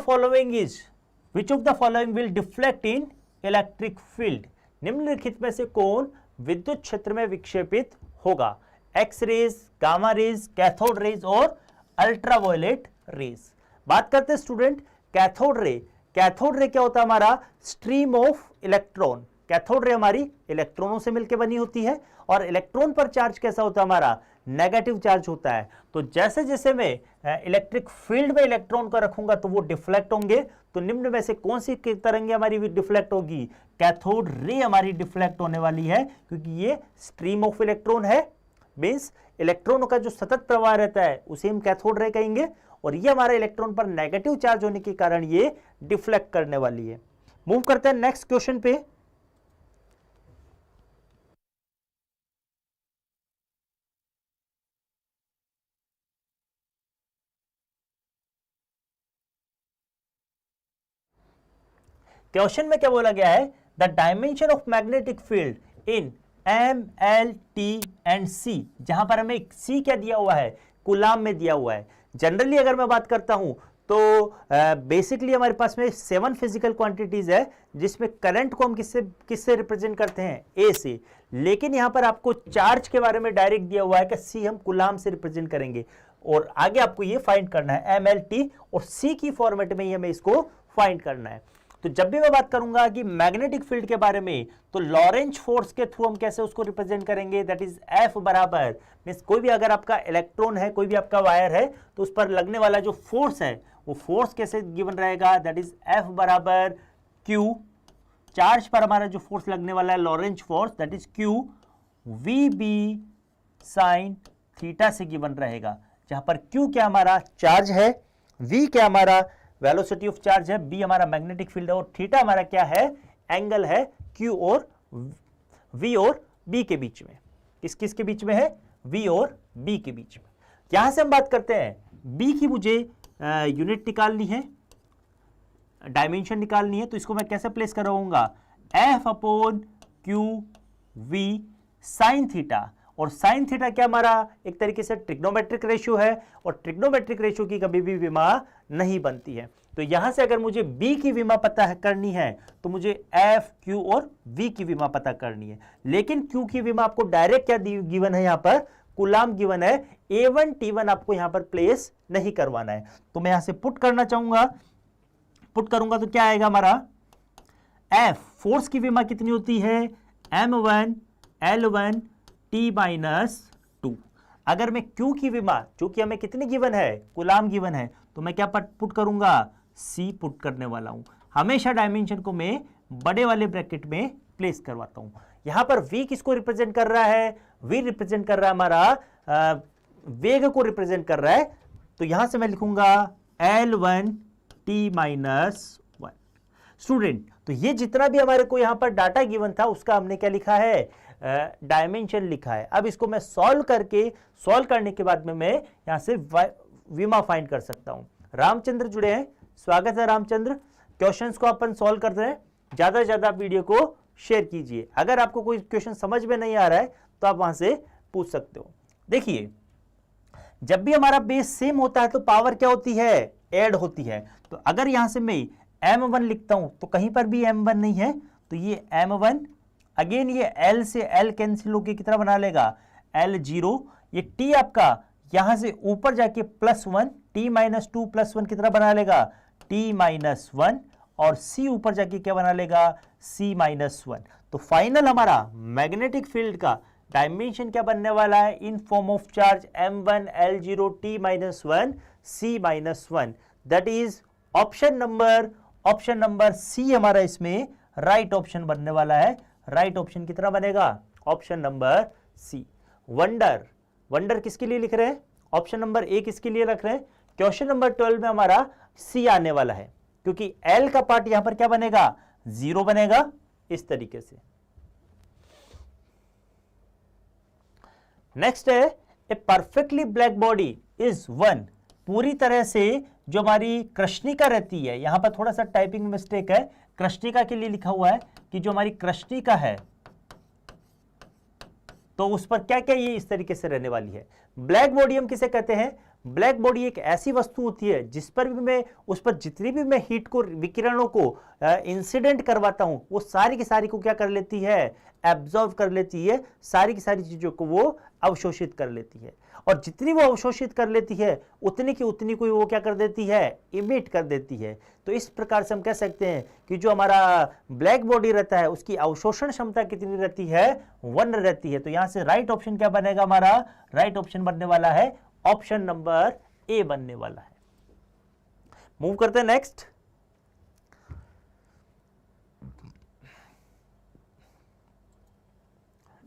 following will deflect in electric field, निम्नलिखित में से कौन विद्युत क्षेत्र में विक्षेपित होगा, X rays, gamma rays, cathode rays और अल्ट्रावायलेट रेज। बात करते हैं student cathode ray. Cathode ray क्या होता है, हमारा stream of electron. Cathode ray हमारी इलेक्ट्रॉनों से मिलकर बनी होती है, और इलेक्ट्रॉन पर चार्ज कैसा होता है, हमारा नेगेटिव चार्ज होता है। तो जैसे जैसे मैं इलेक्ट्रिक फील्ड में इलेक्ट्रॉन को रखूंगा तो वो डिफ्लेक्ट होंगे। तो निम्न में से कौन सी तरंगे हमारी डिफ्लेक्ट होगी, कैथोड रे हमारी डिफ्लेक्ट होने वाली है, क्योंकि ये स्ट्रीम ऑफ इलेक्ट्रॉन है। मींस इलेक्ट्रॉनों का जो सतत प्रवाह रहता है उसे हम कैथोड रे कहेंगे, और ये हमारा इलेक्ट्रॉन पर नेगेटिव चार्ज होने के कारण ये डिफ्लेक्ट करने वाली है। मूव करते हैं नेक्स्ट क्वेश्चन पे। क्वेश्चन में क्या बोला गया है, the dimension of magnetic field in M, L, T and C, जहां पर हमें सी क्या दिया हुआ है, कूलाम में दिया हुआ है। जनरली अगर मैं बात करता हूं तो बेसिकली हमारे पास में 7 फिजिकल क्वांटिटीज है, जिसमें करंट को हम किससे रिप्रेजेंट करते हैं, ए से। लेकिन यहां पर आपको चार्ज के बारे में डायरेक्ट दिया हुआ है कि सी हम कूलाम से रिप्रेजेंट करेंगे, और आगे आपको ये फाइंड करना है एम, एल, टी और सी की फॉर्मेट में ही हमें इसको फाइंड करना है। तो जब भी मैं बात करूंगा कि मैग्नेटिक फील्ड के बारे में, तो लॉरेंज फोर्स के थ्रू हम कैसे उसको रिप्रेजेंट करेंगे, दैट इज एफ बराबर, मींस कोई भी अगर आपका इलेक्ट्रॉन है, कोई भी आपका वायर है, तो उस पर लगने वाला जो फोर्स है वो फोर्स कैसे गिवन रहेगा, दैट इज एफ बराबर क्यू। चार्ज पर हमारा जो फोर्स लगने वाला है Lorentz force, that is q v B sine theta से गिवन रहेगा, जहां पर क्यू क्या हमारा चार्ज है, वी क्या हमारा वेलोसिटी ऑफ चार्ज है, बी हमारा मैग्नेटिक फील्ड है, और थीटा हमारा क्या है, एंगल है क्यू और वी और बी के बीच में। किस किस के बीच में है, वी और बी के बीच में। यहां से हम बात करते हैं बी की, मुझे यूनिट निकालनी है, डायमेंशन निकालनी है, तो इसको मैं कैसे प्लेस कराऊंगा, F upon q v sine theta. और साइन थीटा क्या हमारा एक तरीके से ट्रिग्नोमेट्रिक रेशियो है, और ट्रिग्नोमेट्रिक रेशियो की कभी भी विमा नहीं बनती है। तो यहां से अगर मुझे बी की विमा पता करनी है तो मुझे एफ, क्यू और वी की विमा पता करनी है। लेकिन क्यू की विमा आपको डायरेक्ट क्या गिवन है, यहां पर कूलाम गिवन है, A1 T1 आपको यहां पर प्लेस नहीं करवाना है। तो मैं यहां से पुट करना चाहूंगा, पुट करूंगा तो क्या आएगा हमारा, एफ फोर्स की विमा कितनी होती है, M1 L1 T-2। अगर मैं Q की विमा, जो कि हमें कितनी गिवन है, कूलाम गिवन है, तो मैं क्या पुट करूंगा, C पुट करने वाला हूं। हमेशा डायमेंशन को मैं बड़े वाले ब्रैकेट में प्लेस करवाता हूं। यहां पर V किसको रिप्रेजेंट कर रहा है, V रिप्रेजेंट कर रहा है हमारा वेग को रिप्रेजेंट कर रहा है। तो यहां से मैं लिखूंगा L1 T-1। स्टूडेंट, तो ये जितना भी हमारे को यहां पर डाटा गिवन था उसका हमने क्या लिखा है, डायमेंशन लिखा है। अब इसको मैं सॉल्व करने के बाद में मैं यहां से विमा फाइंड कर सकता हूं। रामचंद्र जुड़े हैं, स्वागत है रामचंद्र। क्वेश्चंस को अपन सॉल्व करते हैं, ज्यादा से ज्यादा वीडियो को शेयर कीजिए। अगर आपको कोई क्वेश्चन समझ में नहीं आ रहा है तो आप वहां से पूछ सकते हो। देखिए, जब भी हमारा बेस सेम होता है तो पावर क्या होती है, ऐड होती है। तो अगर यहां से मैं M1 लिखता हूं तो कहीं पर भी M1 नहीं है, तो ये M1 अगेन ये L से L कैंसिल होकर कितना बना लेगा, L0। ये T आपका यहां से ऊपर जाके +1, T-2 +1 कितना बना लेगा, T-1, और C ऊपर जाके क्या बना लेगा, C-1। तो फाइनल हमारा मैग्नेटिक फील्ड का डायमेंशन क्या बनने वाला है in form of charge m1 L0 t-1 c-1, that is option number C हमारा इसमें राइट ऑप्शन बनने वाला है। राइट ऑप्शन कितना बनेगा? ऑप्शन नंबर सी। वंडर किसके लिए लिख रहे हैं? ऑप्शन नंबर ए किसके लिए रख रहे हैं? क्वेश्चन नंबर 12 में हमारा सी आने वाला है, क्योंकि एल का पार्ट यहां पर क्या बनेगा? 0 बनेगा, इस तरीके से। नेक्स्ट है a perfectly black body is one. पूरी तरह से जो हमारी कृष्णिका रहती है, यहां पर थोड़ा सा टाइपिंग मिस्टेक है, कृष्णिका के लिए लिखा हुआ है कि जो हमारी कृष्णिका है तो उस पर क्या क्या ये इस तरीके से रहने वाली है। ब्लैक बॉडी हम किसे कहते हैं? ब्लैक बॉडी एक ऐसी वस्तु होती है जिस पर भी मैं, उस पर जितनी भी मैं हीट को, विकिरणों को इंसिडेंट करवाता हूं, वो सारी की सारी को क्या कर लेती है? एब्जॉर्व कर लेती है, सारी की सारी चीजों को वो अवशोषित कर लेती है। और जितनी वो अवशोषित कर लेती है उतनी की उतनी को वो क्या कर देती है? इमिट कर देती है। तो इस प्रकार से हम कह सकते हैं कि जो हमारा ब्लैक बॉडी रहता है उसकी अवशोषण क्षमता कितनी रहती है? 1 रहती है। तो यहां से राइट ऑप्शन क्या बनेगा हमारा? राइट ऑप्शन बनने वाला है ऑप्शन नंबर ए बनने वाला है। मूव करते हैं next.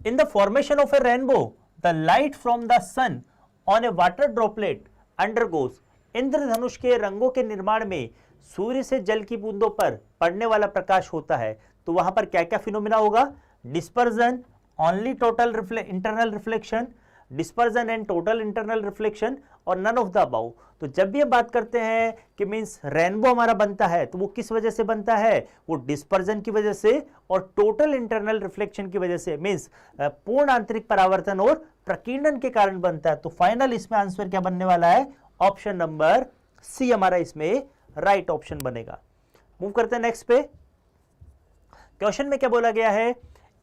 In the formation of a rainbow, the light from the sun on a water droplet undergoes। इंद्रधनुष के रंगों के निर्माण में सूर्य से जल की बूंदों पर पड़ने वाला प्रकाश होता है, तो वहां पर क्या क्या फिनोमिना होगा? Dispersion, only total internal reflection, dispersion and total internal reflection, और नन ऑफ द अबव। तो जब भी हम बात करते हैं कि मींस रेनबो हमारा बनता है तो वो किस वजह से बनता है? वो डिस्पर्जन की वजह से और टोटल इंटरनल रिफ्लेक्शन की वजह से, मींस पूर्ण आंतरिक परावर्तन और प्रकीर्णन के कारण बनता है। तो फाइनल इसमें आंसर क्या बनने वाला है? ऑप्शन नंबर सी हमारा इसमें राइट ऑप्शन बनेगा। मूव करते हैं नेक्स्ट पे। क्वेश्चन में क्या बोला गया है?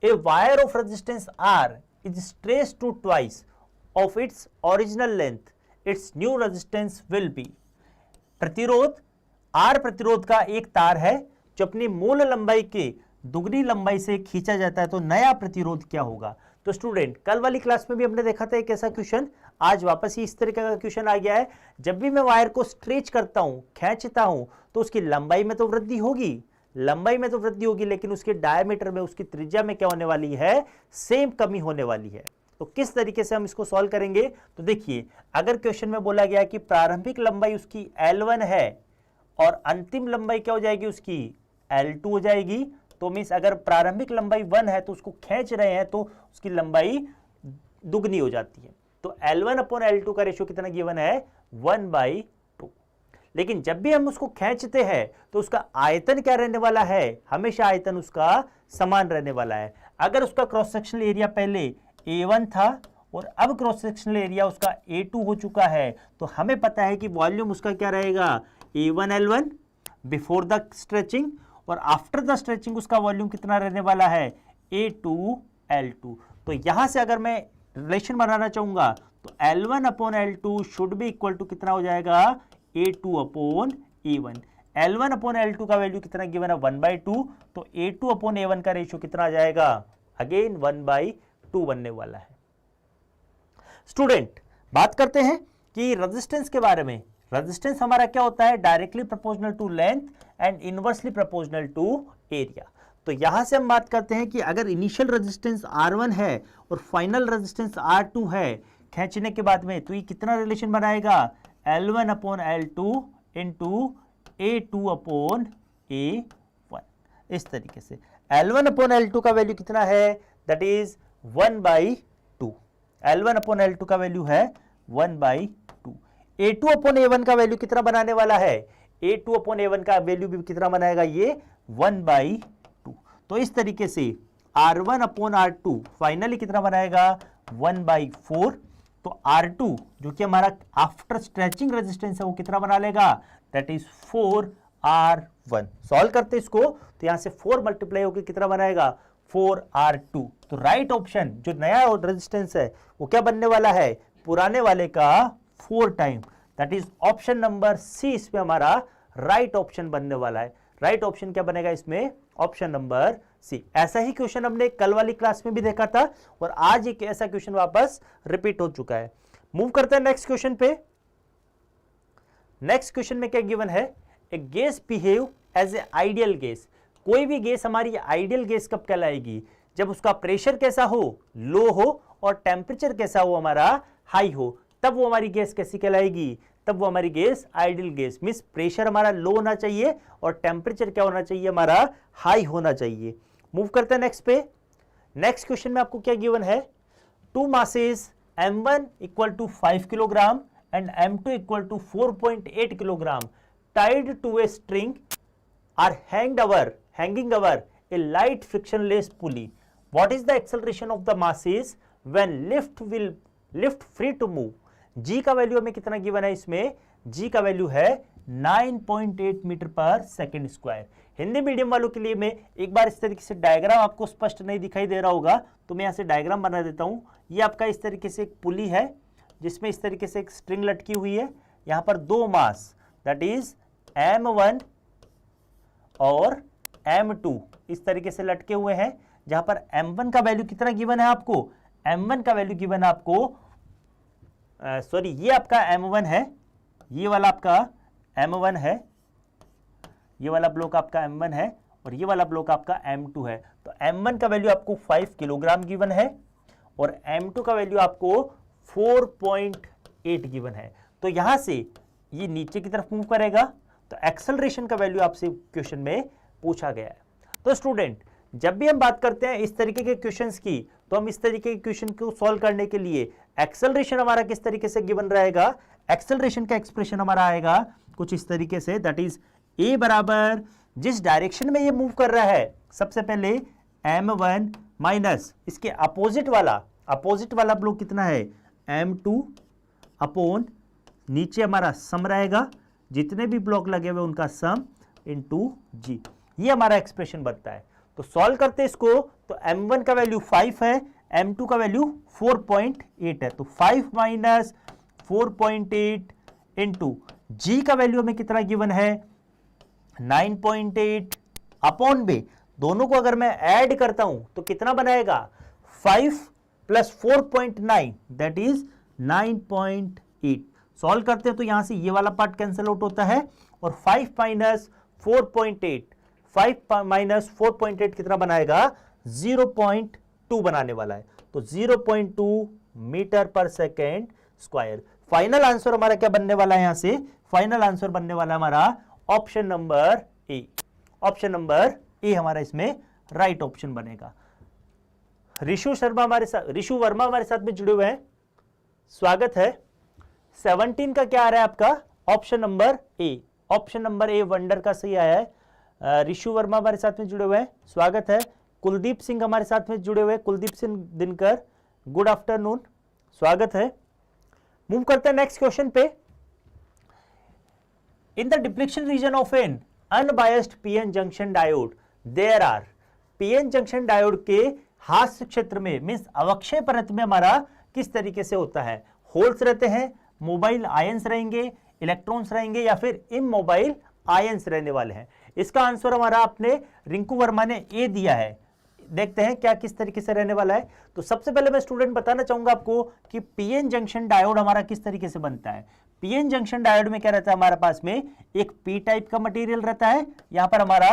A wire of resistance R is stretched to twice of its original length, its new resistance will be. प्रतिरोध आर, प्रतिरोध का एक तार है जो अपनी मूल लंबाई के दुगनी लंबाई से खींचा जाता है, तो नया प्रतिरोध क्या होगा? तो स्टूडेंट, कल वाली क्लास में भी हमने देखा था एक ऐसा क्वेश्चन, आज वापस ही इस तरीके का क्वेश्चन आ गया है। जब भी मैं वायर को स्ट्रेच करता हूं, खींचता हूं, तो उसकी लंबाई में तो वृद्धि होगी, लेकिन उसके डायमीटर में, उसकी त्रिज्या में क्या होने वाली है? सेम कमी होने वाली है। तो किस तरीके से हम इसको सॉल्व करेंगे? तो देखिए, अगर क्वेश्चन में बोला गया कि प्रारंभिक लंबाई उसकी L1 है और अंतिम लंबाई क्या हो जाएगी उसकी? L2 हो जाएगी। तो मींस अगर प्रारंभिक लंबाई 1 है तो उसको खींच रहे हैं तो उसकी लंबाई दुगनी हो जाती है। तो L1/L2 का रेशियो कितना गिवन है? 1/2। लेकिन जब भी हम उसको खींचते हैं तो उसका आयतन क्या रहने वाला है? हमेशा आयतन उसका समान रहने वाला है। अगर उसका क्रॉस सेक्शनल एरिया पहले A1 था और अब क्रॉस सेक्शनल एरिया उसका A2 हो चुका है, तो हमें पता है कि वॉल्यूम उसका क्या रहेगा? A1L1 बिफोर द स्ट्रेचिंग, और आफ्टर द स्ट्रेचिंग उसका वॉल्यूम कितना रहने वाला है? A2L2। तो यहां से अगर मैं रिलेशन बनाना चाहूंगा तो L1/L2 should be equal to कितना हो जाएगा? A2/A1। L1/L2 का वैल्यू कितना गिवन है? 1/2। तो A2/A1 का रेशियो कितना आ जाएगा? अगेन 1/2 बनने वाला है। स्टूडेंट, बात करते हैं कि रेजिस्टेंस के बारे में। रेजिस्टेंस हमारा क्या होता है? Directly proportional to length and inversely proportional to area. तो यहां से हम बात करते हैं कि अगर इनिशियल रेजिस्टेंस R1 है और फाइनल रेजिस्टेंस R2 है खींचने के बाद में, तो ये कितना रिलेशन बनाएगा? L1/L2 into A2/A1। इस तरीके से L1/L2 का वैल्यू कितना है? That is 1/2। L1/L2 का वैल्यू है 1/2। A2/A1 का वैल्यू कितना बनाने वाला है? A2/A1 का वैल्यू भी कितना बनाएगा? ये 1/2। तो इस तरीके से R1/R2 फाइनली कितना बनाएगा? 1/4। तो R2 जो कि हमारा आफ्टर स्ट्रेचिंग रेजिस्टेंस है वो कितना बना लेगा? That is 4R1। सॉल्व करते इसको तो यहां से 4 मल्टीप्लाई होकर कितना बनाएगा? 4R2। तो राइट ऑप्शन जो नया रेजिस्टेंस है वो क्या बनने वाला है? पुराने वाले का 4 time, that is option number C इसमें हमारा राइट ऑप्शन बनने वाला है। राइट ऑप्शन क्या बनेगा इसमें? Option number C. ऐसा ही क्वेश्चन हमने कल वाली क्लास में भी देखा था और आज एक ऐसा क्वेश्चन वापस रिपीट हो चुका है। मूव करते हैं नेक्स्ट क्वेश्चन पे। नेक्स्ट क्वेश्चन में क्या गिवन है, a gas behave as a ideal gas. कोई भी गैस हमारी आइडियल गैस कब कहलाएगी, जब उसका प्रेशर कैसा हो, लो हो, और टेम्परेचर कैसा हो, हमारा हाई हो, तब वो हमारी गैस कैसी कहलाएगी, तब वो हमारी gas ideal gas. Means pressure हमारा लो होना चाहिए और टेम्परेचर क्या होना चाहिए, हमारा हाई होना चाहिए। मूव करते हैं नेक्स्ट पे। नेक्स्ट क्वेश्चन में आपको क्या गिवन है, two masses m1 equal to 5 kilogram and m2 equal to 4.8 kilogram tied to a string are hanging over a light frictionless pulley. What is the acceleration of the masses when lift free to move? g का वैल्यू हमें कितना गिवन है, इसमें g का वैल्यू है 9.8 मीटर पर सेकेंड स्क्वायर। हिंदी मीडियम वालों के लिए मैं एक बार इस तरीके से डायग्राम, आपको स्पष्ट नहीं दिखाई दे रहा होगा तो मैं यहाँ से डायग्राम बना देता हूँ। ये आपका इस तरीके से एक पुली है जिसमें इस तरीके से एक स्ट्रिंग लटकी हुई है, यहाँ पर दो मास दैट इज m1 और m2 इस तरीके से लटके हुए हैं, जहां पर m1 का वैल्यू कितना गिवन है आपको, m1 का वैल्यू गिवन है आपको, सॉरी ये आपका m1 है, ये वाला आपका m1 है, ये वाला ब्लॉक आपका m1 है और ये वाला ब्लॉक आपका m2 है। तो m1 का वैल्यू आपको 5 किलोग्राम गिवन है और m2 का वैल्यू आपको 4.8 गिवन है। तो यहां से ये नीचे की तरफ मूव करेगा, तो एक्सेलरेशन का वैल्यू आपसे क्वेश्चन में पूछा गया है। तो स्टूडेंट, जब भी हम बात करते हैं इस तरीके के क्वेश्चंस की, तो हम इस तरीके के क्वेश्चन को सॉल्व करने के लिए एक्सेलरेशन हमारा किस तरीके से गिवन रहेगा, एक्सेलरेशन का एक्सप्रेशन हमारा आएगा कुछ इस तरीके से, दैट इज ए बराबर जिस डायरेक्शन में ये मूव कर रहा है, सबसे पहले m1 माइनस इसके अपोजिट वाला ब्लॉक कितना है, m2 अपॉन नीचे हमारा सम रहेगा, जितने भी ब्लॉक लगे हुए उनका सम इनटू जी। ये हमारा एक्सप्रेशन बनता है। तो सॉल्व करते हैं इसको, तो m1 का वैल्यू 5 है, m2 का वैल्यू 4.8 है, तो 5 माइनस 4.8 इनटू जी का वैल्यू हमें कितना गिवन है 9.8 अपॉन बे, दोनों को अगर मैं ऐड करता हूं तो कितना बनाएगा 5 प्लस 4.9 दैट इज 9.8। सॉल्व करते हैं तो यहां से ये वाला पार्ट कैंसिल आउट होता है और 5 माइनस 4.8, 5 माइनस 4.8 कितना बनाएगा 0.2 बनाने वाला है, तो 0.2 मीटर पर सेकेंड स्क्वायर। फाइनल आंसर हमारा क्या बनने वाला है, यहां से फाइनल आंसर बनने वाला हमारा option number A. Option number A हमारा इसमें राइट ऑप्शन बनेगा। ऋषु वर्मा हमारे साथ में जुड़े हुए हैं, स्वागत है। 17 का क्या आ रहा है आपका, option number A. Option number a wonder का सही आया है। ऋषु वर्मा हमारे साथ में जुड़े हुए हैं, स्वागत है। कुलदीप सिंह हमारे साथ में जुड़े हुए हैं, कुलदीप सिंह दिनकर, गुड आफ्टरनून, स्वागत है। मूव करते हैं नेक्स्ट क्वेश्चन पे। In the depletion region of an unbiased PN junction diode there are, PN junction diode के हास्य क्षेत्र में मींस अवक्षय परत में हमारा किस तरीके से होता है, होल्स रहते हैं, मोबाइल आयंस रहेंगे, इलेक्ट्रॉन्स रहेंगे या फिर इमोबाइल आयंस रहने वाले हैं। इसका आंसर हमारा अपने रिंकू वर्मा ने ए दिया है। देखते हैं क्या किस तरीके से रहने वाला है। तो सबसे पहले मैं स्टूडेंट बताना चाहूंगा आपको कि पीएन जंक्शन डायोड हमारा किस तरीके से बनता है। पीएन जंक्शन डायोड में क्या रहता है, हमारे पास में एक पी टाइप का मटेरियल रहता है, यहां पर हमारा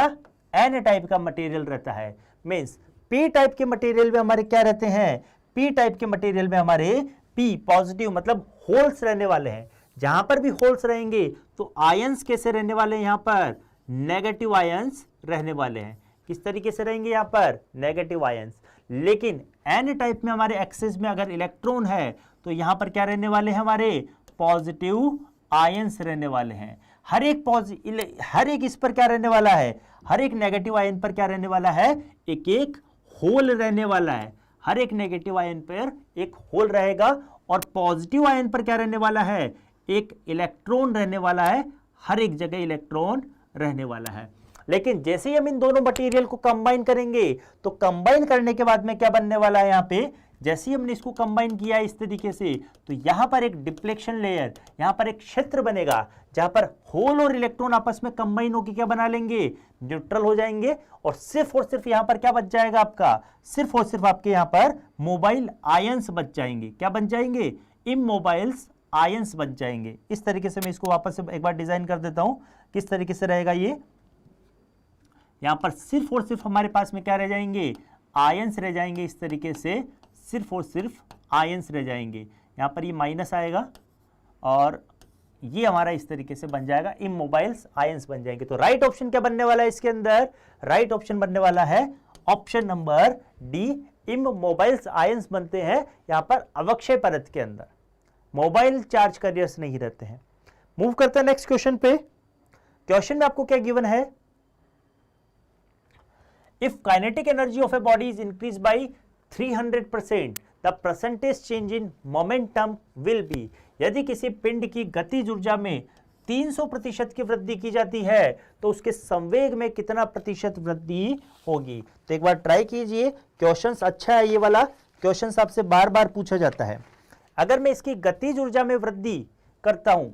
एन टाइप का मटेरियल रहता है। मींस पी टाइप के मटेरियल में हमारे क्या रहते हैं, पी टाइप के मटेरियल में हमारे पी पॉजिटिव मतलब होल्स रहने वाले हैं। जहां पर भी होल्स रहेंगे तो आयंस कैसे रहने वाले हैं, यहां पर नेगेटिव आयंस रहने वाले हैं। किस तरीके से रहेंगे, यहां पर नेगेटिव आयंस। लेकिन एन टाइप में हमारे एक्सिस में अगर इलेक्ट्रॉन है तो यहां पर क्या रहने वाले हैं, हमारे पॉजिटिव आयंस रहने वाले हैं। हर एक इस पर क्या रहने वाला है, हर एक नेगेटिव आयन पर क्या रहने वाला है, एक एक होल रहने वाला है। हर एक नेगेटिव आयन पर एक होल रहेगा और पॉजिटिव आयन पर क्या रहने वाला है, एक इलेक्ट्रॉन रहने वाला है। हर एक जगह इलेक्ट्रॉन रहने वाला है। लेकिन जैसे ही हम इन दोनों मटेरियल को कंबाइन करेंगे तो कंबाइन करने के बाद में क्या बनने वाला है, यहाँ पे जैसे ही हमने इसको कंबाइन किया इस तरीके से, तो यहां पर एक डिप्लेक्शन लेयर, यहां पर एक क्षेत्र बनेगा जहां पर होल और इलेक्ट्रॉन आपस में कंबाइन होकर क्या बना लेंगे, न्यूट्रल हो जाएंगे। और सिर्फ यहां पर क्या बच जाएगा आपका, सिर्फ और सिर्फ आपके यहां पर मोबाइल आयंस बच जाएंगे। क्या बच जाएंगे, इमोबाइल्स आयंस बच जाएंगे। इस तरीके से मैं इसको वापस से एक बार डिजाइन कर देता हूं, किस तरीके से रहेगा ये। यहां पर सिर्फ और सिर्फ हमारे पास में क्या रह जाएंगे, आयंस रह जाएंगे। इस तरीके से सिर्फ और सिर्फ आयंस रह जाएंगे। यहां पर ये माइनस आएगा और ये हमारा इस तरीके से बन जाएगा, इमोबाइल्स आयंस बन जाएंगे। तो राइट ऑप्शन क्या बनने वाला है इसके अंदर, राइट ऑप्शन बनने वाला है ऑप्शन नंबर डी, इमोबाइल्स आयंस बनते हैं यहां पर अवक्षय परत के अंदर, मोबाइल चार्ज कैरियर्स नहीं रहते हैं। मूव करते हैं नेक्स्ट क्वेश्चन पे। क्वेश्चन में आपको क्या गिवन है, if kinetic energy of a body is increase by 300%, the percentage change in momentum will be. यदि किसी पिंड की गतिज ऊर्जा में 300% की वृद्धि की जाती है तो उसके संवेग में कितना प्रतिशत वृद्धि होगी। तो एक बार ट्राई कीजिए, क्वेश्चंस अच्छा है ये वाला, क्वेश्चंस आपसे बार बार पूछा जाता है। अगर मैं इसकी गतिज ऊर्जा में वृद्धि करता हूं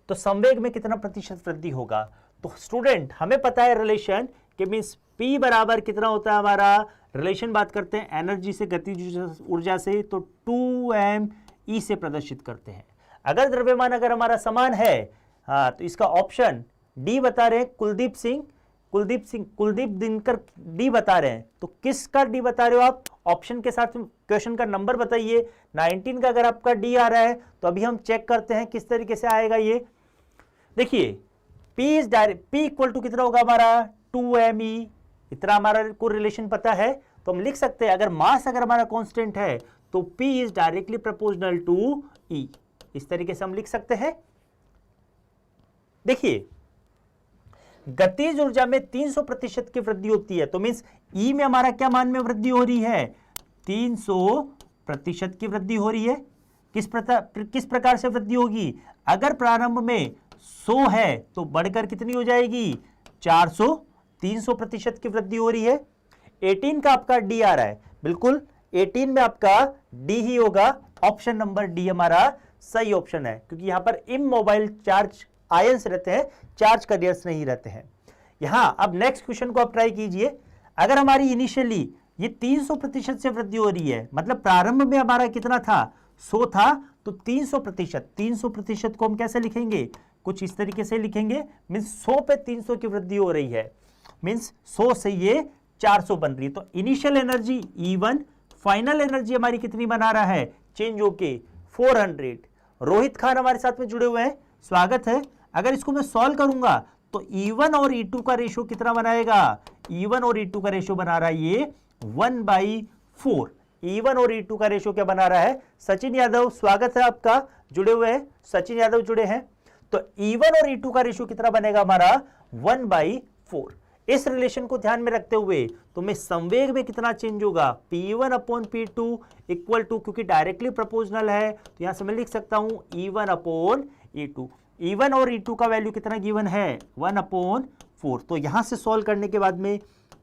तो संवेग में कितना प्रतिशत वृद्धि होगा। तो स्टूडेंट हमें पता है रिलेशन कि मींस P बराबर कितना होता है हमारा, रिलेशन बात करते हैं एनर्जी से गतिज ऊर्जा से, तो 2m से प्रदर्शित करते हैं। अगर द्रव्यमान अगर हमारा समान है, हाँ, तो इसका ऑप्शन डी बता रहे हैं, कुलदीप दिनकर डी बता रहे हैं। तो किसका डी बता रहे हो आप, ऑप्शन के साथ क्वेश्चन का नंबर बताइए। 19 का अगर आपका डी आ रहा है तो अभी हम चेक करते हैं किस तरीके से आएगा ये। देखिए P इक्वल टू कितना होगा हमारा 2me, इतना हमारा को रिलेशन पता है तो हम लिख सकते हैं, अगर मास अगर हमारा कांस्टेंट है तो P is directly proportional to E, इस तरीके से हम लिख सकते हैं। देखिए गतिज ऊर्जा में 300% की वृद्धि होती है तो मींस E में हमारा क्या मान में वृद्धि हो रही है, 300% की वृद्धि हो रही है। किस प्रकार से वृद्धि होगी, अगर प्रारंभ में 100 है तो बढ़कर कितनी हो जाएगी 400, 300% की वृद्धि हो रही है। 18 का आपका डी आ रहा है, बिल्कुल 18 में आपका डी ही होगा, ऑप्शन नंबर डी हमारा सही ऑप्शन है, क्योंकि यहां पर इमोबाइल चार्ज आयंस रहते हैं, चार्ज कैरियर्स नहीं रहते हैं। यहां अब नेक्स्ट क्वेश्चन को आप ट्राई कीजिए। अगर हमारी इनिशियली ये 300% से वृद्धि हो रही है, मतलब प्रारंभ में हमारा कितना था 100 था, तो 300% को हम कैसे लिखेंगे, कुछ इस तरीके से लिखेंगे, मींस 100 पे 300 की वृद्धि हो रही है, मींस 100 से ये 400 बन रही है। तो initial energy E1, final energy हमारी कितनी बना रहा है, चेंज होके 400। रोहित खान हमारे साथ में जुड़े हुए हैं, स्वागत है। अगर इसको मैं सॉल्व करूंगा तो E1 और E2 का रेशियो कितना बनाएगा, E1 और E2 का रेशियो बना रहा है ये 1/4। E1 और E2 का रेशियो क्या बना रहा है, सचिन यादव स्वागत है आपका, जुड़े हुए हैं, सचिन यादव जुड़े हैं। तो E1 और E2 का रेशियो कितना बनेगा हमारा 1/4। इस रिलेशन को ध्यान में रखते हुए तो मैं संवेग में कितना चेंज होगा, P1/P2 इक्वल टू, क्योंकि डायरेक्टली प्रोपोर्शनल है तो यहां से मैं लिख सकता हूं E1/E2। E1 और E2 का वैल्यू कितना गिवन है 1/4। तो यहां से सॉल्व करने के बाद में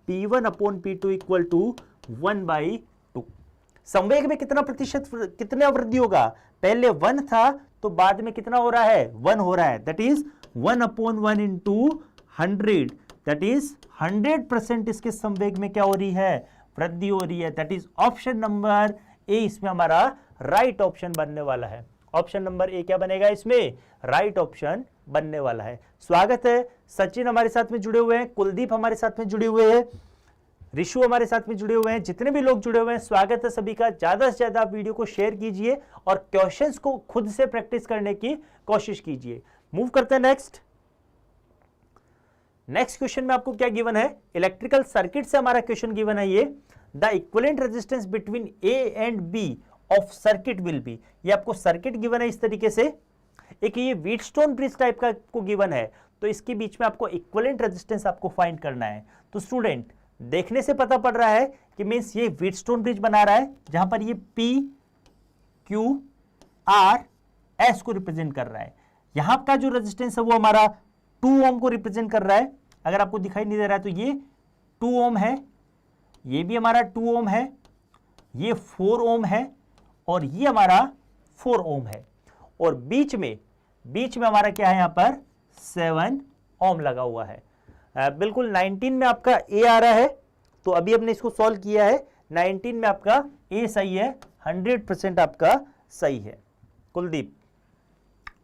P1/P2 इक्वल टू 1/2। संवेग में कितना प्रतिशत कितना वृद्धि होगा, पहले 1 था तो बाद में कितना हो रहा है 1 हो रहा है, that is 1/1 into 100, that is 100% इसके संवेग में क्या हो रही है, वृद्धि हो रही है। That is option number A इसमें हमारा राइट ऑप्शन बनने वाला है। ऑप्शन नंबर ए क्या बनेगा इसमें, राइट ऑप्शन बनने वाला है। स्वागत है, सचिन हमारे साथ में जुड़े हुए हैं, कुलदीप हमारे साथ में जुड़े हुए हैं, ऋषु हमारे साथ में जुड़े हुए हैं, जितने भी लोग जुड़े हुए हैं स्वागत है सभी का। ज्यादा से ज्यादा वीडियो को शेयर कीजिए और क्वेश्चंस को खुद से प्रैक्टिस करने की कोशिश कीजिए। मूव करते हैं नेक्स्ट क्वेश्चन में आपको क्या गिवन है, इलेक्ट्रिकल सर्किट से हमारा क्वेश्चन गिवन है ये, the equivalent resistance between A and B of circuit will be. ये आपको सर्किट गिवन है इस तरीके से, एक ये व्हीटस्टोन ब्रिज टाइप का आपको गिवन है, तो इसके बीच में आपको इक्विवेलेंट रेजिस्टेंस आपको फाइंड करना है। तो स्टूडेंट देखने से पता पड़ रहा है कि मींस ये व्हीटस्टोन ब्रिज बना रहा है जहां पर ये P Q R S को रिप्रेजेंट कर रहा है। यहां का जो रेजिस्टेंस है वो हमारा 2 ओम को रिप्रेजेंट कर रहा है। अगर आपको दिखाई नहीं दे रहा है तो ये 2 ओम है, ये भी हमारा 2 ओम है, ये 4 ओम है और ये हमारा 4 ओम है, और बीच में हमारा क्या है यहाँ पर 7 ओम लगा हुआ है। बिल्कुल 19 में आपका ए आ रहा है, तो अभी हमने इसको सॉल्व किया है, 19 में आपका ए सही है, 100% आपका सही है। कुलदीप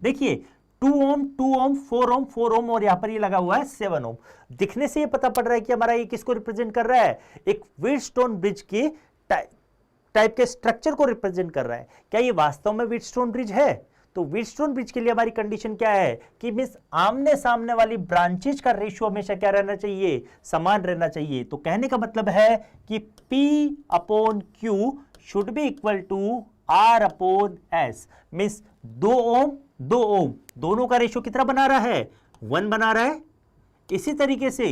देखिए 2 ओम 2 ओम 4 ओम 4 ओम और यहां पर ये लगा हुआ है 7 ओम। दिखने से ये पता पड़ रहा है कि हमारा ये किसको रिप्रेजेंट कर रहा है, एक व्हीटस्टोन ब्रिज की टाइप के स्ट्रक्चर को रिप्रेजेंट कर रहा है। क्या ये वास्तव में व्हीटस्टोन ब्रिज है? तो व्हीटस्टोन ब्रिज के लिए हमारी कंडीशन क्या है कि मींस आमने सामने वाली ब्रांचेज का रेशियो हमेशा क्या रहना चाहिए, समान रहना चाहिए। तो कहने का मतलब है कि P/Q should be equal to R/S, means 2 ohm 2 ohm दोनों का रेशियो कितना बना रहा है, 1 बना रहा है। इसी तरीके से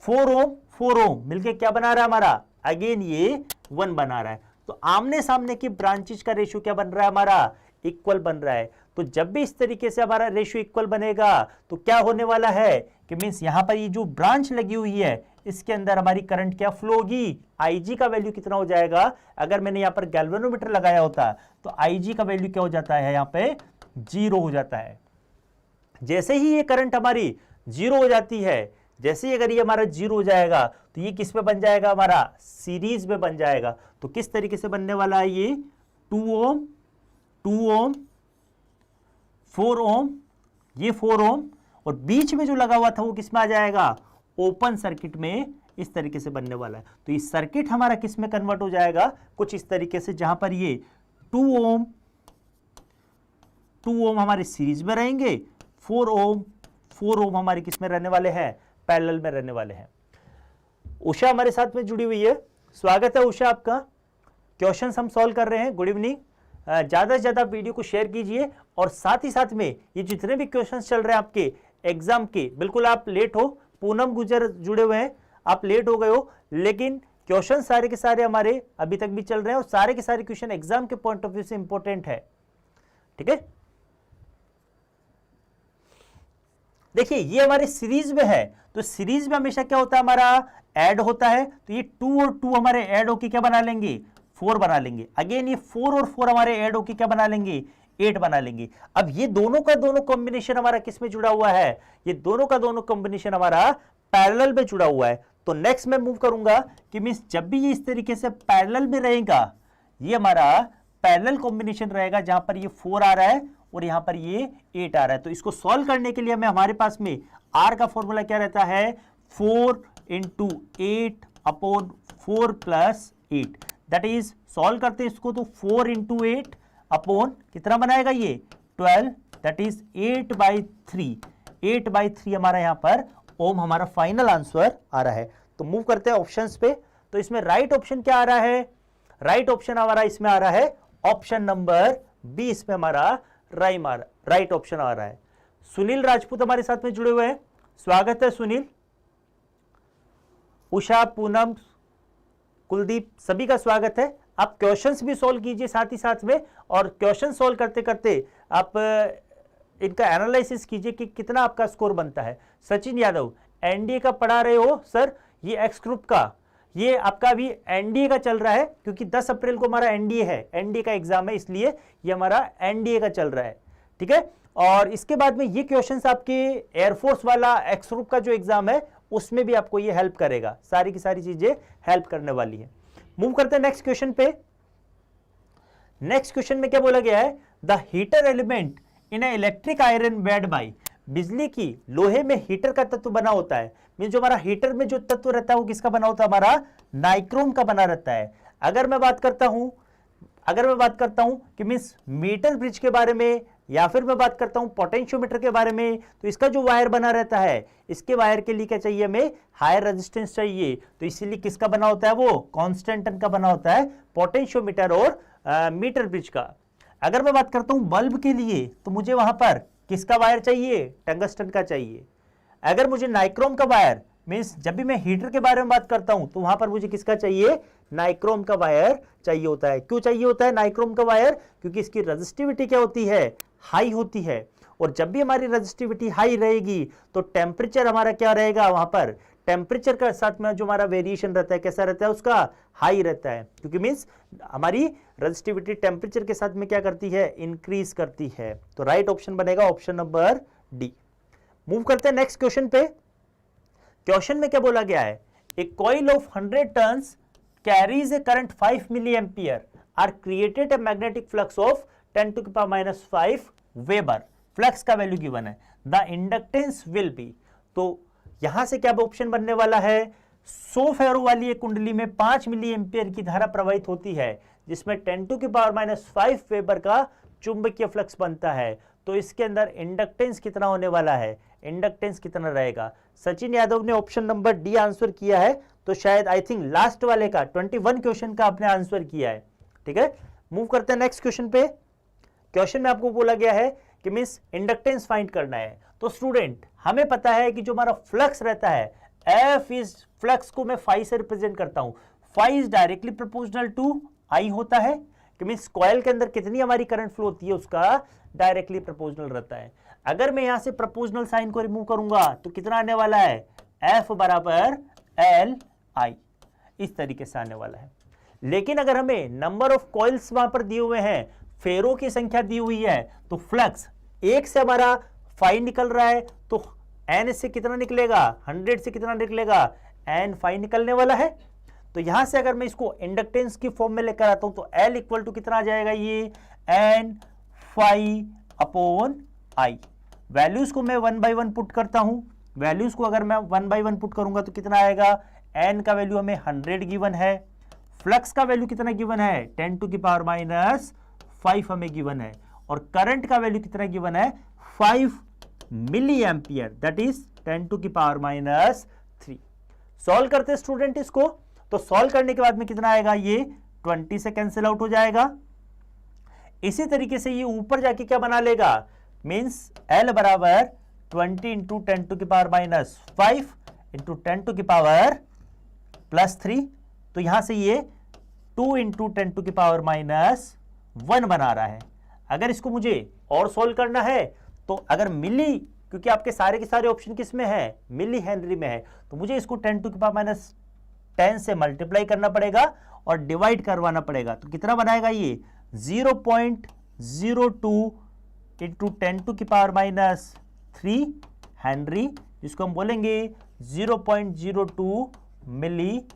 4 ओम 4 ओम मिलके क्या बना रहा है हमारा, अगेन ये 1 बना रहा है। तो आमने सामने की ब्रांचेज का रेशियो क्या बन रहा है हमारा, इक्वल बन रहा है। तो जब भी इस तरीके से हमारा रेशियो इक्वल बनेगा तो क्या होने वाला है कि मींस यहां पर ये जो ब्रांच लगी हुई है इसके अंदर हमारी करंट क्या फ्लो होगी, IG का वैल्यू कितना हो जाएगा। अगर मैंने यहां पर गैल्वेनोमीटर लगाया होता तो IG का वैल्यू क्या हो जाता है, यहां पे 0 हो जाता है। जैसे ही ये करंट हमारी 0 हो जाती है, जैसे ही अगर ये हमारा 0 हो जाएगा तो ये किस पे बन जाएगा, हमारा सीरीज में बन जाएगा। तो किस तरीके से बनने वाला है ये 2 ओम 2 ओम 4 ओम, ये 4 ओम, और बीच में जो लगा हुआ था वो किस में आ जाएगा, ओपन सर्किट में इस तरीके से बनने वाला है। तो ये सर्किट हमारा किस में कन्वर्ट हो जाएगा, कुछ इस तरीके से, जहां पर ये 2 ओम हमारे सीरीज में रहेंगे, 4 ओम हमारे किस में रहने वाले हैं, पैरेलल में रहने वाले हैं। उषा हमारे साथ में जुड़ी हुई है, स्वागत है उषा आपका। क्वेश्चंस हम सॉल्व कर रहे हैं। Good evening. ज़्यादा से ज़्यादा वीडियो को शेयर कीजिए, और साथ ही साथ में ये जितने भी क्वेश्चंस चल रहे हैं आपके एग्जाम के, बिल्कुल आप लेट हो, पूनम गुजर जुड़े हुए हैं, आप लेट हो गए हो, लेकिन क्वेश्चन सारे के सारे हमारे अभी तक भी चल रहे हैं, और सारे के सारे क्वेश्चन एग्जाम के पॉइंट ऑफ व्यू से इंपॉर्टेंट है। ठीक है, देखिए ये हमारे सीरीज में है, तो सीरीज में हमेशा क्या होता है, हमारा ऐड होता है। तो ये 2 और 2 हमारे ऐड होके क्या बना लेंगे, 4 बना लेंगे। अगेन ये 4 और 4 हमारे ऐड होके क्या बना लेंगे, 8 बना लेंगे। अब ये दोनों का दोनों कॉम्बिनेशन हमारा किस में जुड़ा हुआ है, ये दोनों का दोनों कॉम्बिनेशन हमारा पैरेलल में जुड़ा हुआ है। तो नेक्स्ट मैं मूव करूंगा कि मींस जब भी ये इस तरीके से पैरेलल में रहेगा, ये हमारा पैरेलल कॉम्बिनेशन रहेगा, जहां पर ये 4 आ रहा है और यहां पर ये 8 आ रहा है। तो इसको सॉल्व करने के लिए हमें हमारे पास में R का फॉर्मूला क्या रहता है, 4 × 8/4 + 8, दैट इज सॉल्व करते हैं इसको तो 4 × 8 अपॉन कितना बनाएगा ये 12, दैट इज 8/3, 8/3 हमारा यहां पर ओम हमारा फाइनल आंसर आ रहा है। तो मूव करते हैं ऑप्शंस पे। तो इसमें राइट ऑप्शन क्या आ रहा है, राइट ऑप्शन हमारा इसमें आ रहा है ऑप्शन नंबर बी, इसमें हमारा राइट ऑप्शन आ रहा है। सुनील राजपूत हमारे साथ में जुड़े हुए हैं, स्वागत है सुनील। उषा, पूनम, कुलदीप, सभी का स्वागत है। आप क्वेश्चंस भी सॉल्व कीजिए साथ ही साथ में, और क्वेश्चन सॉल्व करते करते आप इनका एनालिसिस कीजिए कि कितना आपका स्कोर बनता है। सचिन यादव, एनडीए का पढ़ा रहे हो सर, ये एक्स ग्रुप का, ये आपका अभी एनडीए का चल रहा है, क्योंकि 10 अप्रैल को हमारा एनडीए है, एनडीए का एग्जाम है, इसलिए ये हमारा एनडीए का चल रहा है। ठीक है, और इसके बाद में ये क्वेश्चंस आपके एयरफोर्स वाला एक्स ग्रुप का जो एग्जाम है उसमें भी आपको ये हेल्प करेगा, सारी की सारी चीजें हेल्प करने वाली है। मूव करते हैं नेक्स्ट क्वेश्चन पे। नेक्स्ट क्वेश्चन में क्या बोला गया है, the heater element in A electric iron bed by, बिजली की लोहे में हीटर का तत्व बना होता है, मीन जो हमारा हीटर में जो तत्व रहता है वो किसका बना होता है, हमारा नाइक्रोम का बना रहता है। अगर मैं बात करता हूं कि मीन्स मीटर ब्रिज के बारे में, या फिर मैं बात करता हूं पोटेंशियोमीटर के बारे में, तो इसका जो वायर बना रहता है, इसके वायर के लिए क्या चाहिए, हमें हायर रेजिस्टेंस चाहिए। तो इसीलिए किसका बना होता है, वो कांस्टेंटन का बना होता है, पोटेंशियोमीटर और मीटर ब्रिज का। अगर मैं बात करता हूं बल्ब के लिए, तो मुझे वहां पर किसका वायर चाहिए, टंगस्टन का चाहिए। अगर मुझे नाइक्रोम का वायर, मीन्स जब भी मैं हीटर के बारे में बात करता हूं तो वहां पर मुझे किसका चाहिए, नाइक्रोम का वायर चाहिए होता है। क्यों चाहिए होता है नाइक्रोम का वायर, क्योंकि इसकी रेजिस्टिविटी क्या होती है, हाई होती है, और जब भी हमारी रेजिस्टिविटी हाई रहेगी तो टेम्परेचर हमारा क्या रहेगा, वहां पर टेम्परेचर का साथ में जो हमारा वेरिएशन रहता है कैसा रहता है, उसका हाई रहता है, क्योंकि मींस हमारी रेजिस्टिविटी टेम्परेचर के साथ में क्या करती है, इंक्रीज करती है। तो राइट ऑप्शन बनेगा ऑप्शन नंबर डी। मूव करते हैं नेक्स्ट क्वेश्चन पे। क्वेश्चन में क्या बोला गया है, a coil of 100 turns carries a current 5 milli ampere are created a magnetic flux of 10 to the power minus 5 weber. Flux का वैल्यू गिवन है, द इंडक्टेंस विल बी। तो यहां से क्या ऑप्शन बनने वाला है, 100 फेरो वाली एक कुंडली में 5 मिली एम्पियर की धारा प्रवाहित होती है, जिसमें 10 to the power minus 5 weber का चुंबकीय फ्लक्स बनता है। तो इसके अंदर इंडक्टेंस कितना होने वाला है, इंडक्टेंस कितना रहेगा। सचिन यादव ने ऑप्शन नंबर डी आंसर किया है, तो शायद आई थिंक लास्ट वाले का 21 क्वेश्चन का आपने आंसर किया है। ठीक है, मूव करते हैं नेक्स्ट क्वेश्चन पे। क्वेश्चन में आपको बोला गया है कि मींस इंडक्टेंस फाइंड करना है। तो स्टूडेंट हमें पता है कि जो हमारा फ्लक्स रहता है, एफ इज फ्लक्स को मैं फाई से रिप्रेजेंट करता हूं, phi is directly proportional to I होता है, कि मींस कॉइल के अंदर कितनी हमारी करंट फ्लो होती है उसका डायरेक्टली प्रोपोर्शनल रहता है। अगर मैं यहां से प्रोपोर्शनल साइन को रिमूव करूंगा तो कितना आने वाला है, एफ बराबर एल आई, इस तरीके से आने वाला है। लेकिन अगर हमें नंबर ऑफ कॉइल्स वहां पर दिए हुए हैं, फेरो की संख्या दी हुई है, तो फ्लक्स एक से हमारा फाई निकल रहा है, तो एन से कितना निकलेगा, 100 से कितना निकलेगा, एन फाई निकलने वाला है। तो यहां से अगर मैं इसको इंडक्टेंस की फॉर्म में लेकर आता हूं तो एल इक्वल टू कितना आ जाएगा, ये N phi upon I. Values को मैं 1 by 1 पुट करता हूं, वैल्यूज को अगर मैं 1 by 1 पुट करूंगा तो कितना आएगा, एन का वैल्यू हमें 100 गिवन है, फ्लक्स का वैल्यू कितना गिवन है, 10 to the power minus 5 हमें गिवन है, और करंट का वैल्यू कितना गिवन है, 5 milli ampere, that is 10 to the power minus 3। Solve करते हैं स्टूडेंट इसको, तो सॉल्व करने के बाद में कितना आएगा, ये 20 से कैंसिल आउट हो जाएगा। इसी तरीके से ये ऊपर जाके क्या बना लेगा, मीन्स L बराबर 20 into 10 to the power minus 5 into 10 to the power plus 3। तो यहां से ये 2 into 10 to the power minus 1 बना रहा है। अगर इसको मुझे और सॉल्व करना है तो अगर मिली, क्योंकि आपके सारे के सारे ऑप्शन किस में है, मिली हेनरी में है, तो मुझे इसको 10 to the power minus 10 से मल्टीप्लाई करना पड़ेगा और डिवाइड करवाना पड़ेगा। तो कितना बनाएगा ये 0.02 into 10 to the power minus 3 Henry, जिसको हम बोलेंगे 0.02 मिली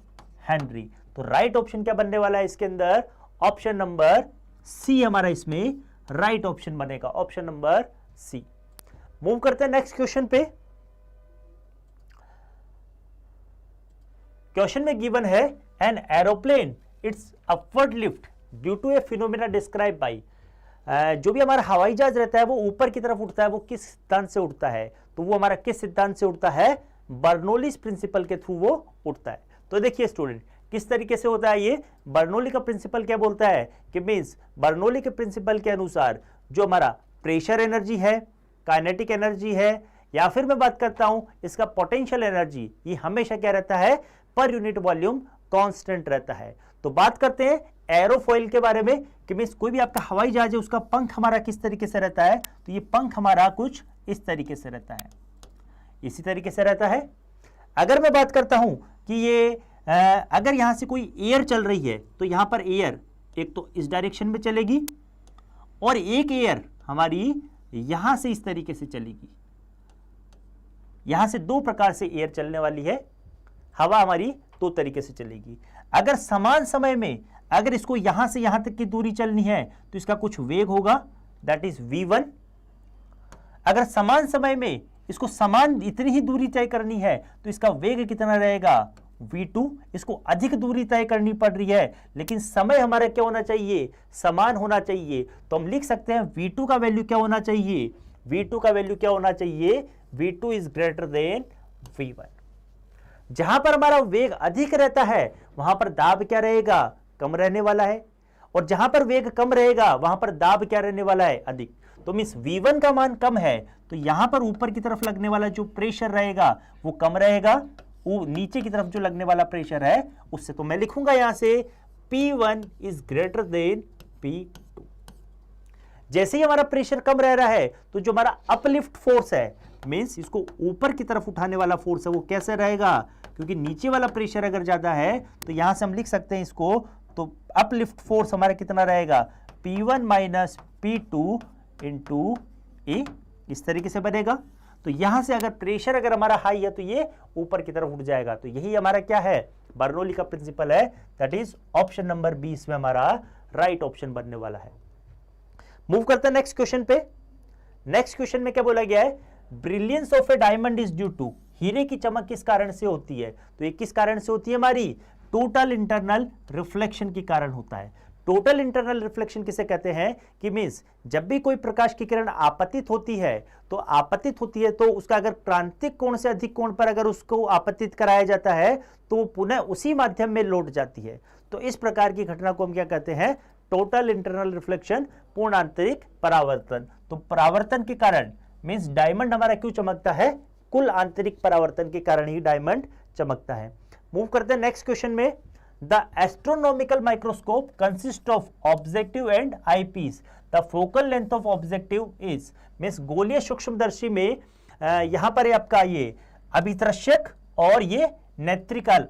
हेनरी। तो राइट ऑप्शन क्या बनने वाला है इसके अंदर, ऑप्शन नंबर सी हमारा इसमें राइट ऑप्शन बनेगा, ऑप्शन नंबर सी। मूव करते हैं नेक्स्ट क्वेश्चन पे। क्वेश्चन में गिवन है an aeroplane its upward lift due to a phenomena describe by. जो भी हमारा हवाई जहाज रहता है वो ऊपर की तरफ उठता है, वो किस सिद्धांत से उठता है, तो वो हमारा किस सिद्धांत से उठता है, बर्नौलीज प्रिंसिपल के थ्रू वो उठता है। तो देखिए स्टूडेंट किस तरीके से होता है ये, बर्नौली का प्रिंसिपल क्या बोलता है कि मींस बर्नौली के प्रिंसिपल के अनुसार जो हमारा प्रेशर एनर्जी है, काइनेटिक एनर्जी है, या फिर मैं बात करता हूं इसका पोटेंशियल एनर्जी, ये हमेशा क्या रहता है, पर यूनिट वॉल्यूम कांस्टेंट रहता है। तो बात करते हैं एरोफॉइल के बारे में कि मींस कोई भी आपका हवाई जहाज है उसका पंख हमारा किस तरीके से रहता है, तो ये पंख हमारा कुछ इस तरीके से रहता है, इसी तरीके से रहता है। अगर मैं बात करता हूं कि ये अगर यहां से कोई एयर चल रही है तो यहां पर एयर एक तो इस डायरेक्शन में चलेगी और एक एयर हमारी यहां से इस तरीके से चलेगी। यहां से दो प्रकार से एयर चलने वाली है, हवा हमारी दो तरीके से चलेगी। अगर समान समय में अगर इसको यहां से यहां तक की दूरी चलनी है तो इसका कुछ वेग होगा, दैट इज v1। अगर समान समय में इसको समान इतनी ही दूरी तय करनी है तो इसका वेग कितना रहेगा, v2। इसको अधिक दूरी तय करनी पड़ रही है लेकिन समय हमारा क्या होना चाहिए, समान होना चाहिए, तो हम लिख सकते हैं v2 का वैल्यू क्या होना चाहिए, v2 का वैल्यू क्या होना चाहिए, v2 is greater than v1। जहां पर हमारा वेग अधिक रहता है वहां पर दाब क्या रहेगा, कम रहने वाला है, और जहां पर वेग कम रहेगा वहां पर दाब क्या रहने वाला है, अधिक। तो मींस v1 का मान कम है तो यहां पर ऊपर की तरफ लगने वाला जो प्रेशर रहेगा वो कम रहेगा, वो नीचे की तरफ जो लगने वाला प्रेशर है उससे। तो मैं लिखूंगा यहां से P1 is greater than P2। जैसे ही हमारा प्रेशर कम रह रहा है तो जो हमारा अपलिफ्ट फोर्स है मीन्स इसको ऊपर की तरफ उठाने वाला फोर्स है वो कैसे रहेगा, क्योंकि नीचे वाला प्रेशर अगर ज्यादा है तो यहां से हम लिख सकते हैं इसको, तो अपलिफ्ट फोर्स हमारा कितना रहेगा, P1 माइनस P2 इंटू ए, इस तरीके से बनेगा। तो यहां से अगर प्रेशर अगर हमारा हाई है तो ये ऊपर की तरफ उठ जाएगा। तो यही हमारा क्या है, बर्नौली का प्रिंसिपल है, दैट इज ऑप्शन नंबर 20 में हमारा राइट ऑप्शन बनने वाला है। मूव करते हैं नेक्स्ट क्वेश्चन पे। नेक्स्ट क्वेश्चन में क्या बोला गया है, brilliance of a diamond is due to, हीरे की चमक किस कारण से होती है, तो ये किस कारण से होती है, हमारी टोटल इंटरनल रिफ्लेक्शन के कारण होता है। टोटल इंटरनल रिफ्लेक्शन किसे कहते हैं, कि मींस जब भी कोई प्रकाश की किरण आपतित होती है तो उसका अगर क्रांतिक कोण से अधिक कोण पर अगर उसको आपतित कराया जाता है तो वो पुनः उसी माध्यम में लौट जाती है। तो इस प्रकार की घटना को हम क्या कहते हैं, टोटल इंटरनल रिफ्लेक्शन, पूर्ण आंतरिक परावर्तन। तो परावर्तन के कारण मींस डायमंड हमारा क्यों चमकता है, कुल आंतरिक परावर्तन के कारण ही डायमंड चमकता है। मूव करते हैं नेक्स्ट क्वेश्चन में। The astronomical microscope consist of objective and eyepiece, the focal length of objective is, means गोलीय सूक्ष्मदर्शी में यहां पर आपका ये अभिदृश्यक और ये नेत्रिकाल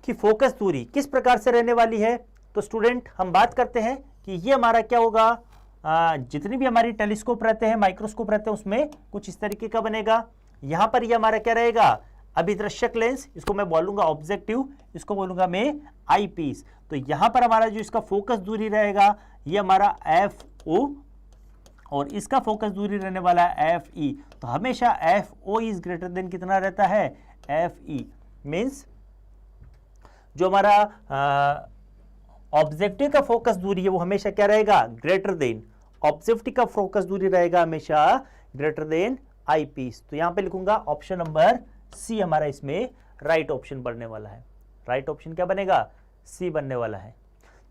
की फोकस दूरी किस प्रकार से रहने वाली है। तो स्टूडेंट हम बात करते हैं कि ये हमारा क्या होगा, जितनी भी हमारी टेलीस्कोप रहते हैं, माइक्रोस्कोप रहते हैं, उसमें कुछ इस तरीके का बनेगा। यहां पर ये हमारा क्या रहेगा, अभिदृश्यक लेंस, इसको मैं बोलूंगा ऑब्जेक्टिव, इसको बोलूंगा मैं आई पीस। तो यहां पर हमारा जो इसका फोकस दूरी रहेगा ये हमारा FO और इसका फोकस दूरी रहने वाला है FE। तो हमेशा FO इज ग्रेटर देन कितना रहता है, FE। मीन्स जो हमारा ऑब्जेक्टिव का फोकस दूरी है वो हमेशा क्या रहेगा, ग्रेटर देन, ऑब्जेक्टिव का फोकस दूरी रहेगा हमेशा ग्रेटर देन आई पीस। तो यहां पे लिखूंगा ऑप्शन नंबर सी हमारा इसमें राइट ऑप्शन बनने वाला है। राइट ऑप्शन क्या बनेगा, सी बनने वाला है।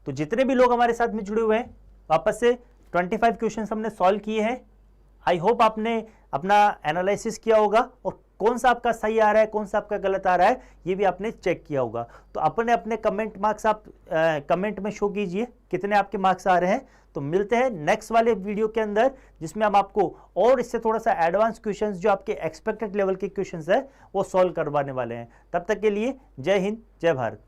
तो जितने भी लोग हमारे साथ में जुड़े हुए हैं, वापस से 25 क्वेश्चन हमने सॉल्व किए हैं। आई होप आपने अपना एनालिसिस किया होगा और कौन सा आपका सही आ रहा है, कौन सा आपका गलत आ रहा है, ये भी आपने चेक किया होगा। तो अपने कमेंट मार्क्स आप कमेंट में शो कीजिए कितने आपके मार्क्स आ रहे हैं। तो मिलते हैं नेक्स्ट वाले वीडियो के अंदर, जिसमें हम आपको और इससे थोड़ा सा एडवांस क्वेश्चंस जो आपके एक्सपेक्टेड लेवल के क्वेश्चंस है वो सॉल्व करवाने वाले हैं। तब तक के लिए जय हिंद, जय भारत।